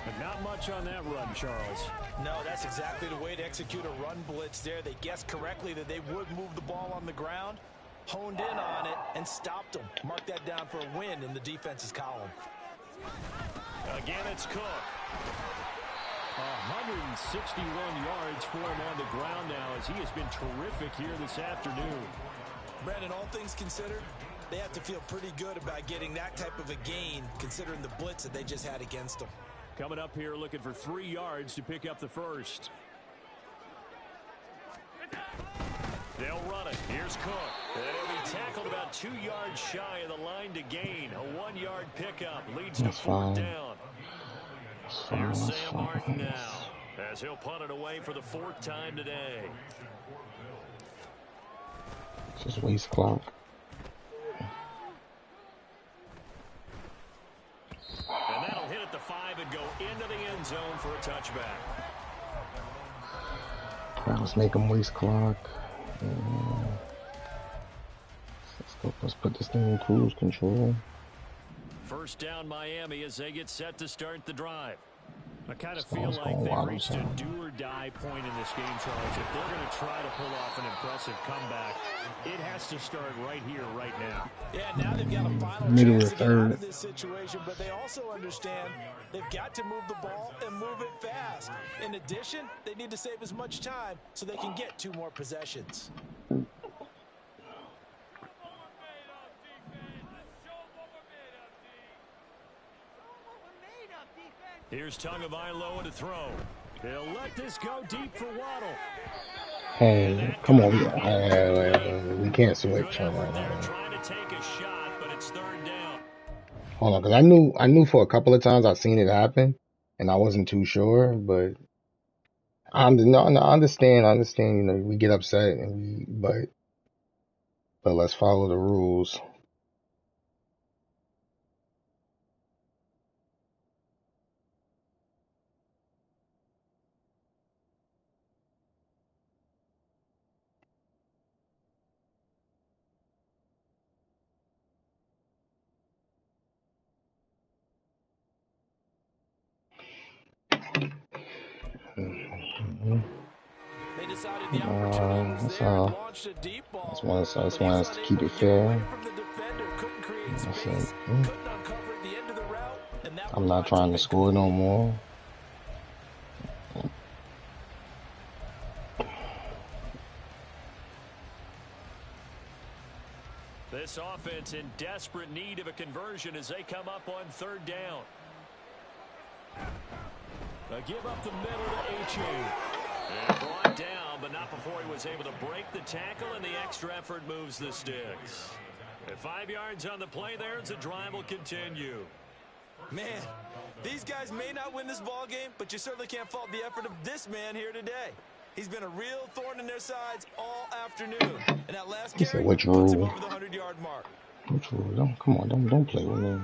But not much on that run, Charles. No, that's exactly the way to execute a run blitz there. They guessed correctly that they would move the ball on the ground, honed in on it, and stopped them. Mark that down for a win in the defense's column. Again, it's Cook. 161 yards for him on the ground now, as he has been terrific here this afternoon. Brandon, all things considered, they have to feel pretty good about getting that type of a gain, considering the blitz that they just had against them. Coming up here looking for 3 yards to pick up the first. They'll run it. Here's Cook. And he'll be tackled about 2 yards shy of the line to gain. A 1-yard pickup leads to 4th down. Here's Sam Martin now, as he'll punt it away for the 4th time today. Just waste clock. And that 5 and go into the end zone for a touchback. Let's make them waste clock. Let's put this thing in cruise control. First down Miami as they get set to start the drive. I kind of feel like they've reached a do-or-die point in this game, Charles. If they're going to try to pull off an impressive comeback, it has to start right here, right now. Yeah, now they've got a final chance to get out of this situation, but they also understand they've got to move the ball and move it fast. In addition, they need to save as much time so they can get 2 more possessions. Here's Tagovailoa to throw. He'll let this go deep for Waddle. Hey, come on. We can't switch. Trying to take a shot, but it's 3rd down. Hold on, because I knew for a couple of times I've seen it happen, and I wasn't too sure, but I understand. You know, we get upset, but let's follow the rules. They decided the opportunity was there and launched a deep ball. That's why us to keep it fair. I'm not trying to score no more. This offense in desperate need of a conversion as they come up on 3rd down. Give up the middle to H.A. Brought down, but not before he was able to break the tackle, and the extra effort moves the sticks. At 5 yards on the play there, as the drive will continue. Man, these guys may not win this ball game, but you certainly can't fault the effort of this man here today. He's been a real thorn in their sides all afternoon. And that last carry puts him over the 100-yard mark. Which rule? Come on, don't play with me.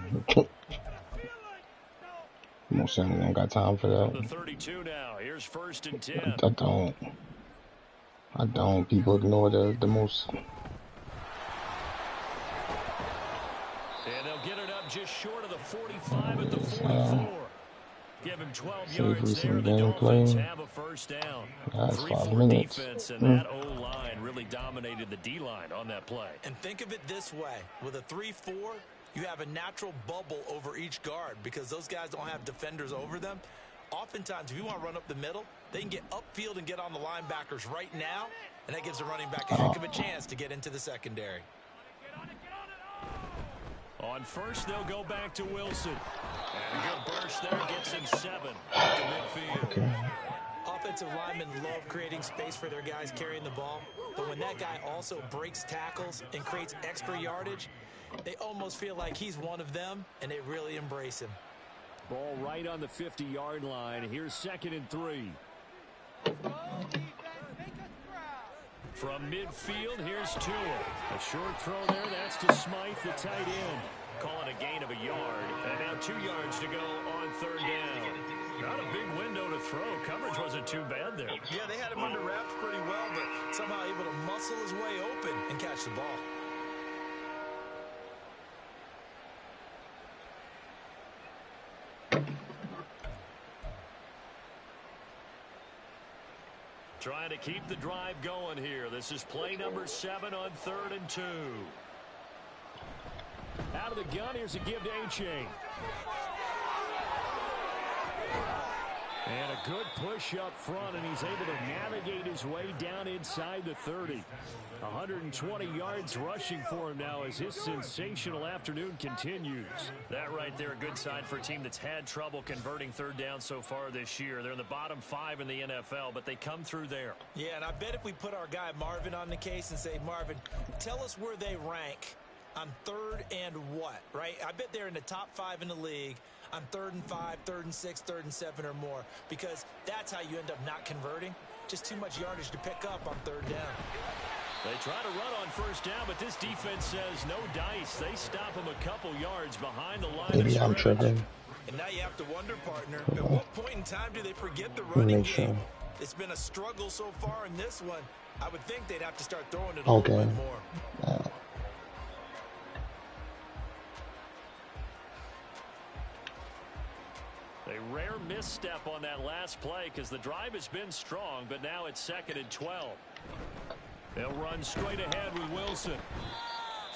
Most certainly don't got time for that. The 32 now. Here's 1st and 10. I don't. People ignore the most. And they'll get it up just short of the 45 at the 44. Give him 12 yards there. The Dolphins have a 1st down. 3-4 defense, and that O-line really dominated the D-line on that play. And think of it this way. With a 3-4, you have a natural bubble over each guard because those guys don't have defenders over them. Oftentimes, if you want to run up the middle, they can get upfield and get on the linebackers right now, and that gives the running back a heck of a chance to get into the secondary. On 1st, they'll go back to Wilson. And a good burst there gets him 7 to midfield. Offensive linemen love creating space for their guys carrying the ball, but when that guy also breaks tackles and creates extra yardage, they almost feel like he's one of them, and they really embrace him. Ball right on the 50-yard line. Here's 2nd and 3. From midfield, here's Tua. A short throw there. That's to Smythe, the tight end. Calling a gain of a yard. And now 2 yards to go on 3rd down. Not a big window to throw. Coverage wasn't too bad there. Yeah, they had him under wraps pretty well, but somehow able to muscle his way open and catch the ball. Trying to keep the drive going here. This is play number 7 on 3rd and 2. Out of the gun, here's a give to A-Chain. And a good push up front, and he's able to navigate his way down inside the 30. 120 yards rushing for him now as his sensational afternoon continues. That right there, a good sign for a team that's had trouble converting 3rd down so far this year. They're in the bottom 5 in the NFL, but they come through there. Yeah, and I bet if we put our guy Marvin on the case and say, Marvin, tell us where they rank on 3rd and what, right? I bet they're in the top 5 in the league on 3rd and 5, 3rd and 6, 3rd and 7 or more, because that's how you end up not converting. Just too much yardage to pick up on 3rd down. They try to run on first down, but this defense says no dice. They stop them a couple yards behind the line of Maybe I'm scrimmage. tripping. And now you have to wonder, partner, at what point in time do they forget the Let me running make game? sure. It's been a struggle so far in this one. I would think they'd have to start throwing it a little bit more. A rare misstep on that last play because the drive has been strong, but now it's 2nd and 12. They'll run straight ahead with Wilson.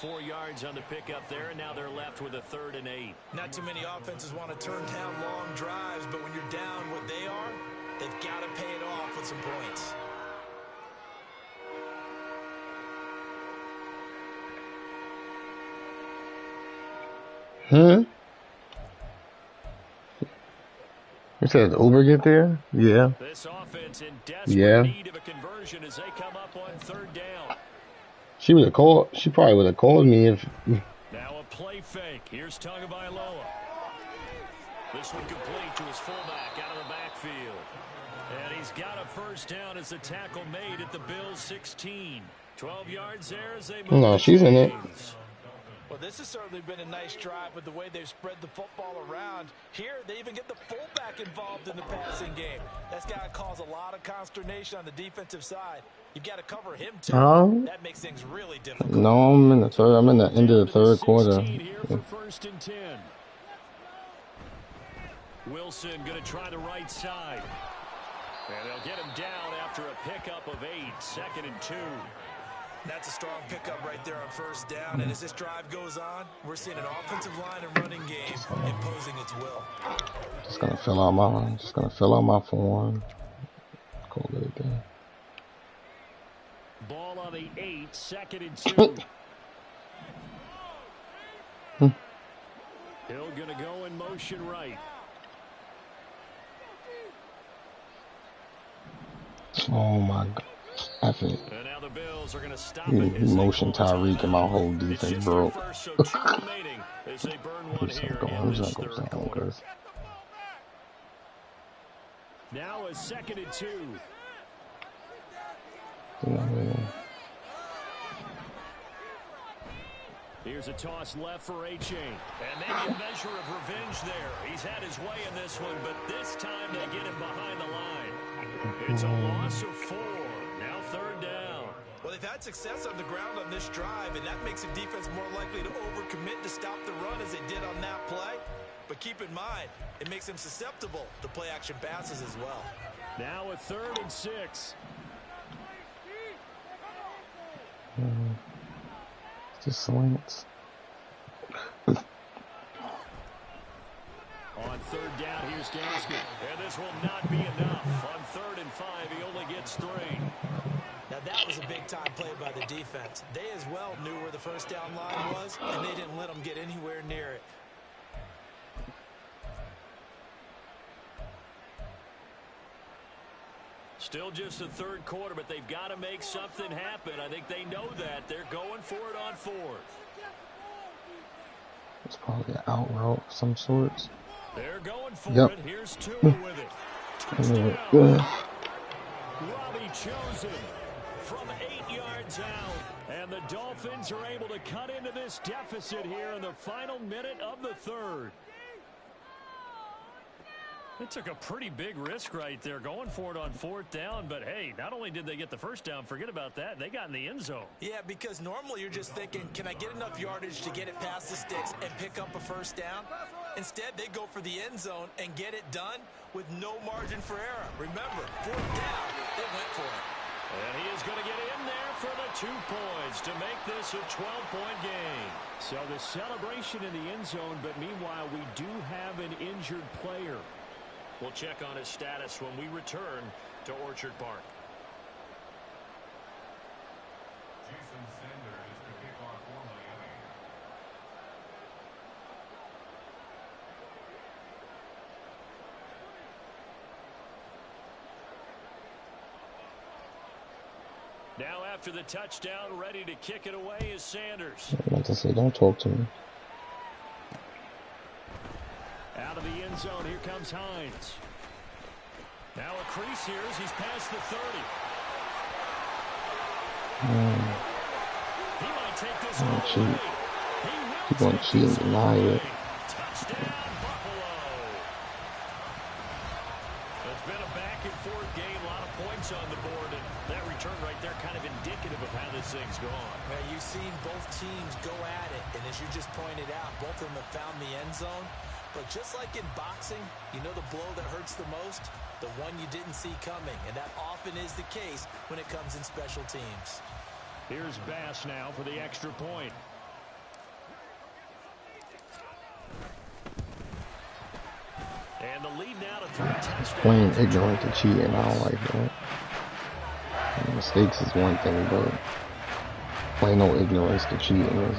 4 yards on the pickup there, and now they're left with a 3rd and 8. Not too many offenses want to turn down long drives, but when you're down what they are, they've got to pay it off with some points. You said Uber get there? Yeah. This offense in desperate need of a conversion as they come up on 3rd down. She would have called. She probably would have called me if. Now a play fake. Here's Tagovailoa. This one complete to his fullback out of the backfield. And he's got a first down as the tackle made at the Bills' 16. 12 yards there as they move. No, she's in it. Well, this has certainly been a nice drive with the way they've spread the football around. Here, they even get the fullback involved in the passing game. That's got to cause a lot of consternation on the defensive side. You've got to cover him, too. That makes things really difficult. No, I'm in the third. I'm in the end of the third quarter. Here for 1st and 10. Wilson going to try the right side. And they'll get him down after a pickup of 8. 2nd and 2. That's a strong pickup right there on first down. And as this drive goes on, we're seeing an offensive line and running game imposing its will. Just gonna fill out my form. Call it a day. Ball on the 8, 2nd and 2. Hill gonna go in motion right. Oh my God. F it. And now the Bills are going to stop He it. motion Tyreek and my whole defense broke. So 2 remaining as they burn one here in this 3rd quarter. Now a 2nd and 2. Here's a toss left for A-Chain. And maybe a measure of revenge there. He's had his way in this one, but this time they get him behind the line. It's a loss of 4. Now 3rd down. Well, they've had success on the ground on this drive, and that makes the defense more likely to overcommit to stop the run as they did on that play. But keep in mind, it makes them susceptible to play-action passes as well. Now a 3rd and 6. Just slants. On 3rd down, here's Gaskin. And this will not be enough. On 3rd and 5, he only gets 3. Now that was a big-time play by the defense. They as well knew where the first down line was, and they didn't let them get anywhere near it. Still just the 3rd quarter, but they've got to make something happen. I think they know that. They're going for it on 4th. It's probably an out route of some sorts. They're going for it. Here's 2 with it. Touchdown. Robbie Chosen from 8 yards out. And the Dolphins are able to cut into this deficit here in the final minute of the 3rd. They took a pretty big risk right there going for it on 4th down. But, hey, not only did they get the first down, forget about that, they got in the end zone. Yeah, because normally you're just thinking, can I get enough yardage to get it past the sticks and pick up a first down? Instead, they go for the end zone and get it done with no margin for error. Remember, 4th down, they went for it. And he is going to get in there for the 2 points to make this a 12-point game. So the celebration in the end zone, but meanwhile, we do have an injured player. We'll check on his status when we return to Orchard Park. Now after the touchdown, ready to kick it away is Sanders. I want to say, don't talk to me. Out of the end zone, here comes Hines. Now a crease here as he's past the 30. take this Oh, all cheat. away. Keep on cheating, deny it. Touchdown, Buffalo. It's been a back-and-forth game, a lot of points on the board, and that return right there kind of indicative of how this thing's gone. Now, you've seen both teams go at it, and as you just pointed out, both of them have found the end zone. But just like in boxing, you know the blow that hurts the most? The one you didn't see coming, and that often is the case when it comes in special teams. Here's Bass now for the extra point. And the lead now to 3 touchdowns. Playing ignorant to cheating, I don't like that. Mistakes is one thing, but plain no ignorance to cheating is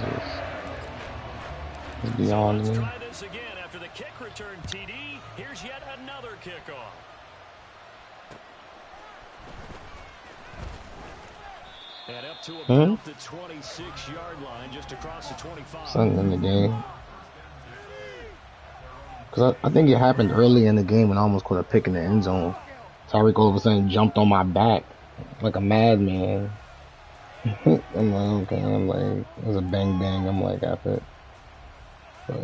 just beyond me. Let's try this again after the kick return, TD. Here's yet another kickoff. And up to about the 26-yard line, just across the 25. Something in the game. Because I think it happened early in the game and I almost caught a pick in the end zone. Tyreek all of a sudden jumped on my back like a madman. I'm like, okay. I'm like, it was a bang bang. I'm like, after it. But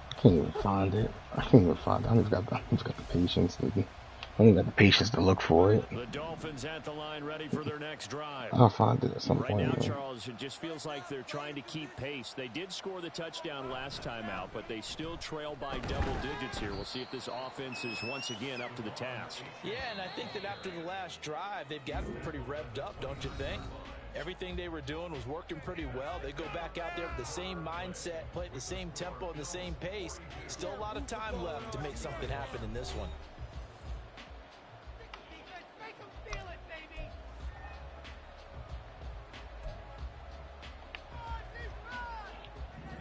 I can't even find it. I can't even find it. I just got the patience. I ain't got the patience to look for it. The Dolphins at the line, ready for their next drive. I'll find it at some right point. Right now, Charles, it just feels like they're trying to keep pace. They did score the touchdown last time out, but they still trail by double digits here. We'll see if this offense is once again up to the task. Yeah, and I think that after the last drive, they've got them pretty revved up, don't you think? Everything they were doing was working pretty well. They go back out there with the same mindset, play at the same tempo and the same pace. Still a lot of time left to make something happen in this one.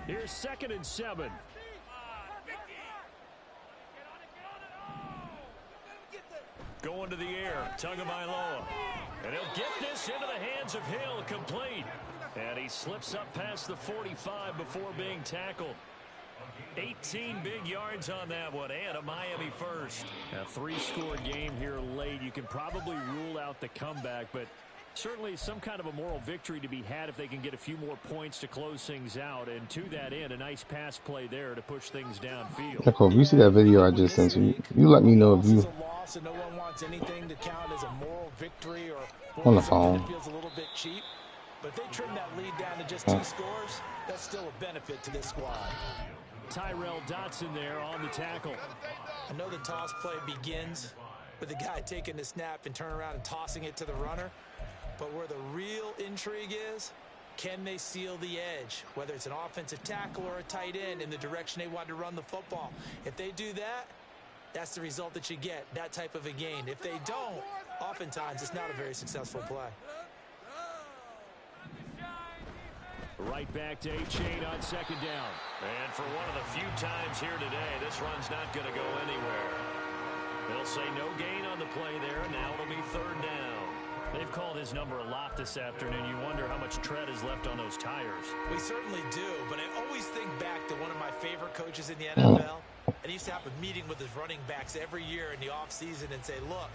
Here's 2nd and 7. Going to the air, Tagovailoa. And he'll get this into the hands of Hill, complete. And he slips up past the 45 before being tackled. 18 big yards on that one, and a Miami first. A 3-score game here late. You can probably rule out the comeback, but certainly some kind of a moral victory to be had if they can get a few more points to close things out. And to that end, a nice pass play there to push things downfield. Nicole, if you see that video I just sent you, you let me know if you and no one wants anything to count as a moral victory or on the phone. Feels a little bit cheap. But if they trim that lead down to just 2 scores, that's still a benefit to this squad. Tyrell Dotson there on the tackle. I know the toss play begins with the guy taking the snap and turning around and tossing it to the runner. But where the real intrigue is, can they seal the edge? Whether it's an offensive tackle or a tight end in the direction they want to run the football. If they do that, that's the result that you get, that type of a gain. If they don't, oftentimes it's not a very successful play. Right back to A-Chain on 2nd down. And for one of the few times here today, this run's not going to go anywhere. They'll say no gain on the play there, and now it'll be 3rd down. They've called his number a lot this afternoon. You wonder how much tread is left on those tires. We certainly do, but I always think back to one of my favorite coaches in the NFL. And he used to have a meeting with his running backs every year in the offseason and say, look,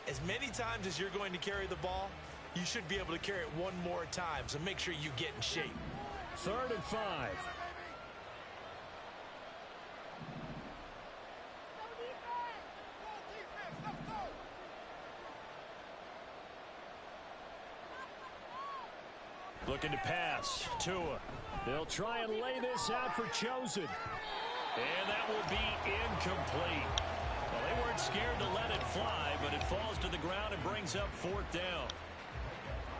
as many times as you're going to carry the ball, you should be able to carry it one more time, so make sure you get in shape. 3rd and 5. Looking to pass. Tua. They'll try and lay this out for Chosen. And that will be incomplete. Well, they weren't scared to let it fly, but it falls to the ground and brings up 4th down.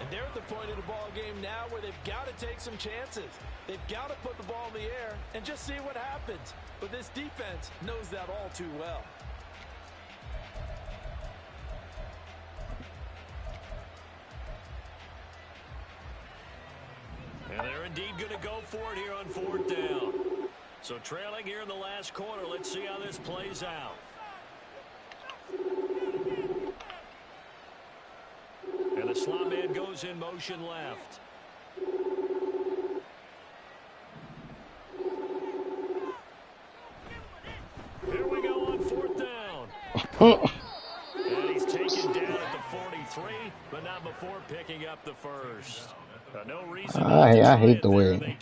And they're at the point of the ball game now where they've got to take some chances. They've got to put the ball in the air and just see what happens. But this defense knows that all too well. And they're indeed going to go for it here on 4th down. So trailing here in the last quarter, let's see how this plays out. And the slot man goes in motion left. Here we go on 4th down. And he's taken down at the 43. but not before picking up the first. No reason I hate the way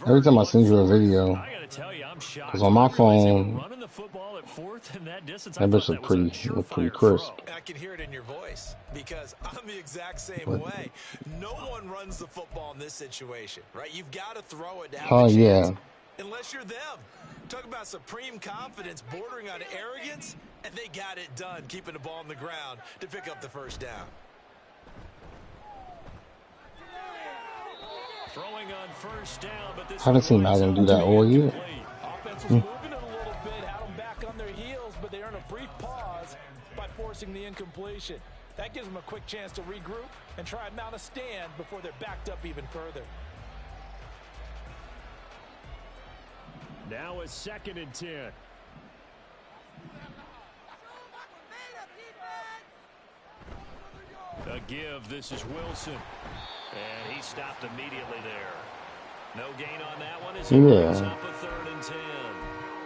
every time I send you a video, I gotta tell you, I'm shocked. because on my phone, Running the football at fourth in that distance, that bitch look pretty crisp. I can hear it in your voice because I'm the exact same But, way. No one runs the football in this situation, right? You've got to throw it to have oh a chance, yeah. unless you're them. Talk about supreme confidence bordering on arrogance, and they got it done, keeping the ball on the ground to pick up the first down. Throwing on first down, but this Haven't seen Madden do that all year. Offense was moving it a little bit, had them back on their heels, but they earn a brief pause by forcing the incompletion. That gives them a quick chance to regroup and try and mount a stand before they're backed up even further. Now a 2nd and 10. A give. This is Wilson. And he stopped immediately there. No gain on that one as he brings up a 3rd and 10.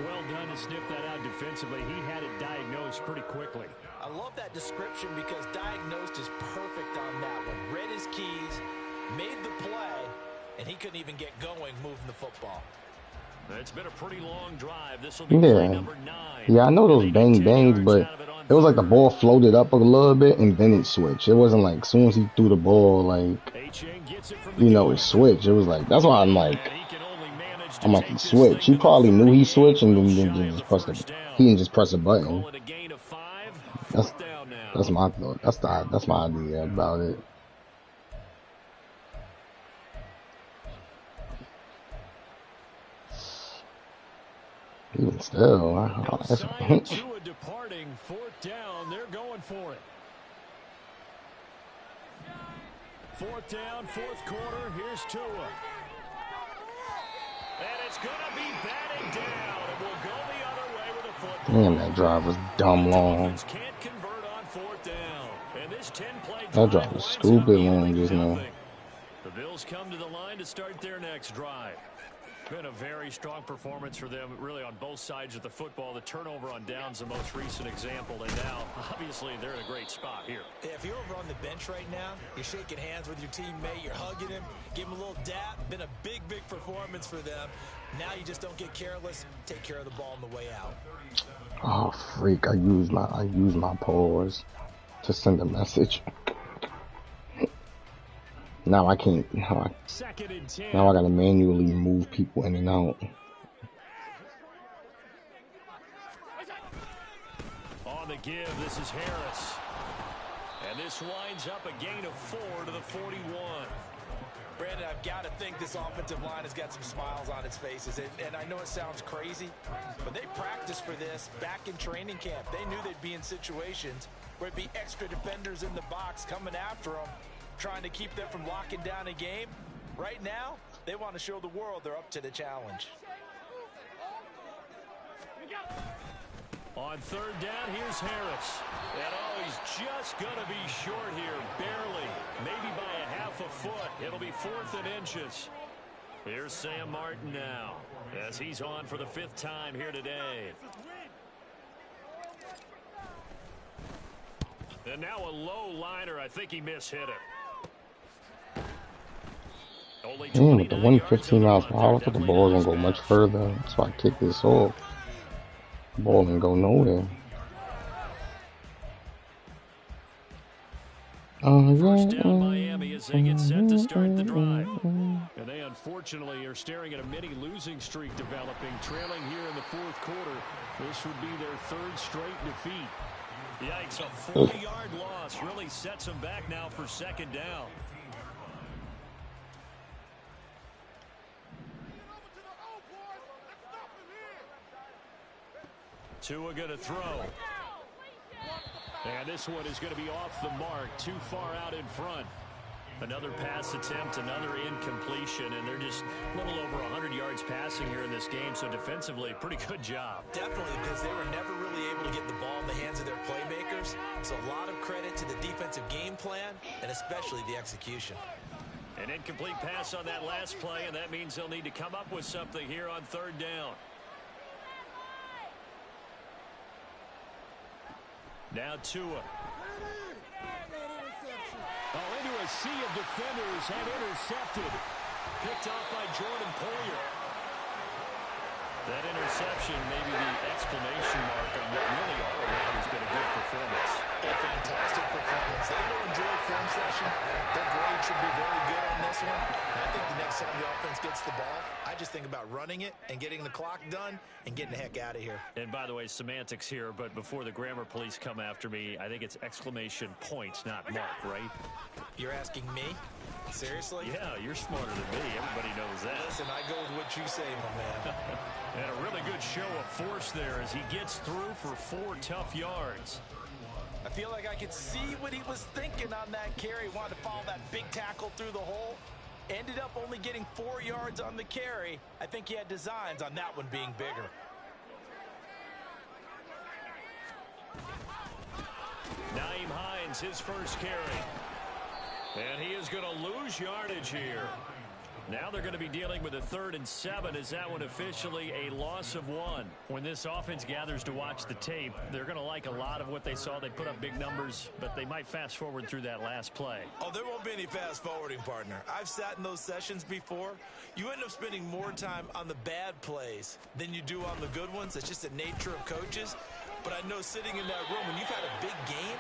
Well done to sniff that out defensively. He had it diagnosed pretty quickly. I love that description because diagnosed is perfect on that one. Read his keys, made the play, and he couldn't even get going moving the football. It's been a pretty long drive. This will be play number 9. Yeah, I know those bang bangs, but it was like the ball floated up a little bit and then it switched. It wasn't like as soon as he threw the ball, like, you know, it switched. It was like, that's why I'm like he switched. He probably knew he switched and then just pressed it. He didn't just press a button. That's my thought. That's my idea about it. Even still, Tua departing, 4th down. They're going for it. 4th down, 4th quarter. Here's Tua. And it's going to be batted down. It will go the other way with a football. Damn, that drive was dumb long. Can't convert on 4th down. And this 10-play that drive was stupid long just now. The Bills come to the line to start their next drive. Been a very strong performance for them, really, on both sides of the football. The turnover on downs, the most recent example. And now, obviously, they're in a great spot here. Yeah, if you're over on the bench right now, you're shaking hands with your teammate, you're hugging him, give him a little dap. Been a big, big performance for them. Now you just don't get careless. Take care of the ball on the way out. Oh, freak. I used my pause to send a message. Now I can't. Now I gotta manually move people in and out. On the give, this is Harris. And this winds up a gain of 4 to the 41. Brandon, I've got to think this offensive line has got some smiles on its faces. And I know it sounds crazy, but they practiced for this back in training camp. They knew they'd be in situations where it'd be extra defenders in the box coming after them, trying to keep them from locking down a game. Right now, they want to show the world they're up to the challenge. On 3rd down, here's Harris. And he's just going to be short here, barely. Maybe by a half a foot. It'll be 4th and inches. Here's Sam Martin now, as he's on for the 5th time here today. And now a low liner. I think he mishit it. Damn, with the 115 miles per hour, I thought the ball was gonna go much further. That's why I kicked this off. The ball didn't go nowhere. First down Miami as they get set to start the drive. And they unfortunately are staring at a mini losing streak developing, trailing here in the 4th quarter. This would be their 3rd straight defeat. Yikes, a 40-yard loss really sets them back now for 2nd down. Tua going to throw. And this one is going to be off the mark, too far out in front. Another pass attempt, another incompletion, and they're just a little over 100 yards passing here in this game, so defensively, pretty good job. Definitely, because they were never really able to get the ball in the hands of their playmakers, so a lot of credit to the defensive game plan, and especially the execution. An incomplete pass on that last play, and that means they'll need to come up with something here on 3rd down. Now Tua. sea of defenders and intercepted. Picked off by Jordan Poyer. That interception may be the exclamation mark on what really all around has been a good performance. A fantastic performance. They will enjoy film session. Their grade should be very good on this one. And I think the next time the offense gets the ball, I just think about running it and getting the clock done and getting the heck out of here. And by the way, semantics here, but before the grammar police come after me, I think it's exclamation points, not mark, right? You're asking me? Seriously? Yeah, you're smarter than me. Everybody knows that. Listen, I go with what you say, my man. And a really good show of force there as he gets through for 4 tough yards. I feel like I could see what he was thinking on that carry. Wanted to follow that big tackle through the hole. Ended up only getting 4 yards on the carry. I think he had designs on that one being bigger. Naeem Hines, his first carry. And he is going to lose yardage here. Now they're going to be dealing with a 3rd and 7 as that one officially a loss of 1. When this offense gathers to watch the tape, they're going to like a lot of what they saw. They put up big numbers, but they might fast forward through that last play. Oh, there won't be any fast forwarding, partner. I've sat in those sessions before. You end up spending more time on the bad plays than you do on the good ones. That's just the nature of coaches. But I know sitting in that room, when you've had a big game,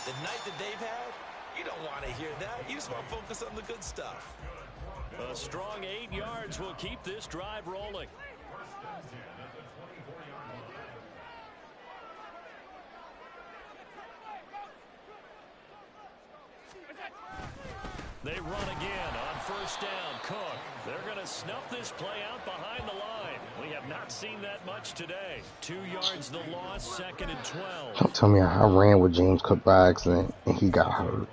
the night that they've had, you don't want to hear that. You just want to focus on the good stuff. A strong 8 yards will keep this drive rolling. They run again on first down. Cook. They're going to snuff this play out behind the line. We have not seen that much today. 2 yards the loss, 2nd and 12. Don't tell me I ran with James Cook by accident and he got hurt.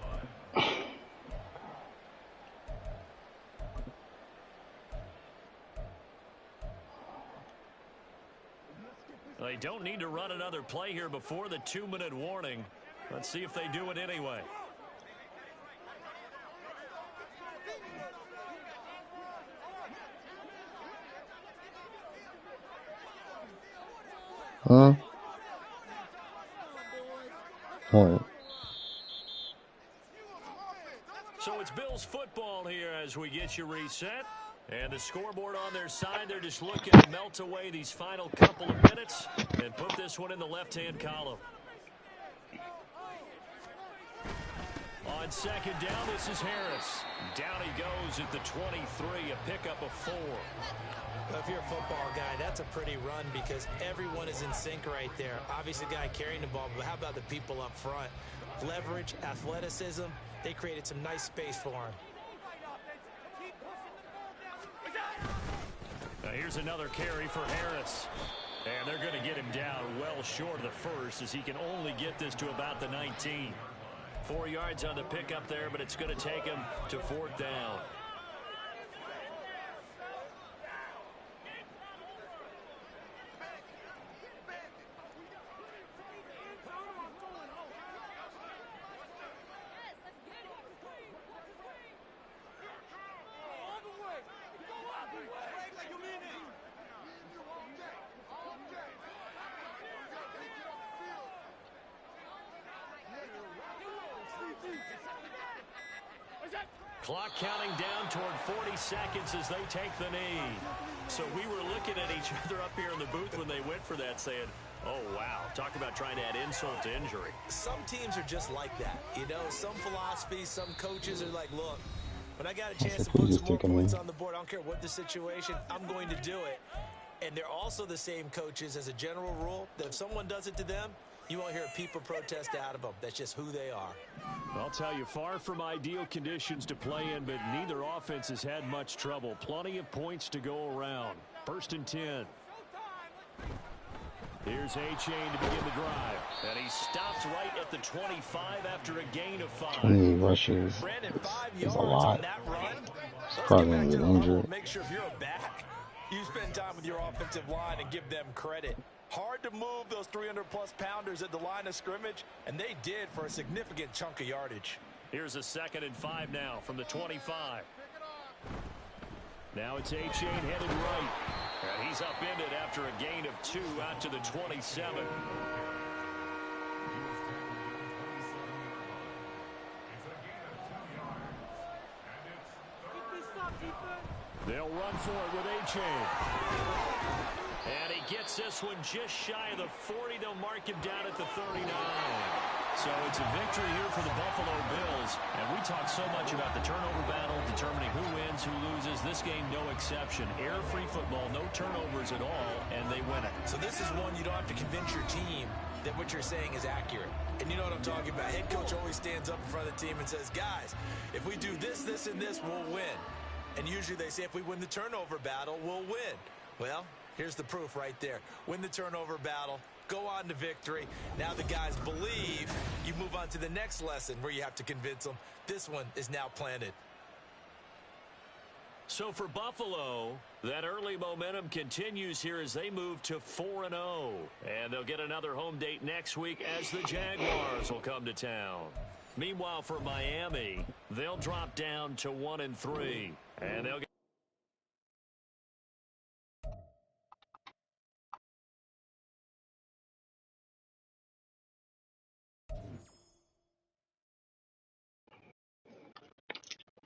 They don't need to run another play here before the 2-minute warning. Let's see if they do it anyway. Huh? What? So it's Bills football here as we get you reset. And the scoreboard on their side, they're just looking to melt away these final couple of minutes and put this one in the left-hand column. On 2nd down, this is Harris. Down he goes at the 23, a pickup of 4. Well, if you're a football guy, that's a pretty run because everyone is in sync right there. Obviously, the guy carrying the ball, but how about the people up front? Leverage, athleticism, they created some nice space for him. Now here's another carry for Harris. And they're going to get him down well short of the first as he can only get this to about the 19. 4 yards on the pickup there, but it's going to take him to 4th down. Clock counting down toward 40 seconds as they take the knee. So we were looking at each other up here in the booth when they went for that saying, oh, wow, talk about trying to add insult to injury. Some teams are just like that. You know, some philosophies, some coaches are like, look, when I got a chance to put some more points on the board, I don't care what the situation, I'm going to do it. And they're also the same coaches as a general rule that if someone does it to them, you won't hear people protest out of them. That's just who they are. I'll tell you, far from ideal conditions to play in, but neither offense has had much trouble. Plenty of points to go around. 1st and 10. Here's A-Chain to begin the drive. And he stops right at the 25 after a gain of 5. 20 rushes is a lot. He's probably going to get injured. Make sure if you're a back, you spend time with your offensive line and give them credit. Hard to move those 300-plus pounders at the line of scrimmage, and they did for a significant chunk of yardage. Here's a 2nd and 5 now from the 25. Now it's A-Chain headed right. And he's upended after a gain of 2 out to the 27. They'll run for it with A-Chain. And he gets this one just shy of the 40. They'll mark him down at the 39. So it's a victory here for the Buffalo Bills. And we talk so much about the turnover battle, determining who wins, who loses. This game, no exception. Error-free football, no turnovers at all, and they win it. So this is one you don't have to convince your team that what you're saying is accurate. And you know what I'm talking about. Head coach always stands up in front of the team and says, guys, if we do this, this, and this, we'll win. And usually they say if we win the turnover battle, we'll win. Well, here's the proof right there. Win the turnover battle. Go on to victory. Now the guys believe. You move on to the next lesson where you have to convince them. This one is now planted. So for Buffalo, that early momentum continues here as they move to 4-0. And they'll get another home date next week as the Jaguars will come to town. Meanwhile, for Miami, they'll drop down to 1-3. And they'll get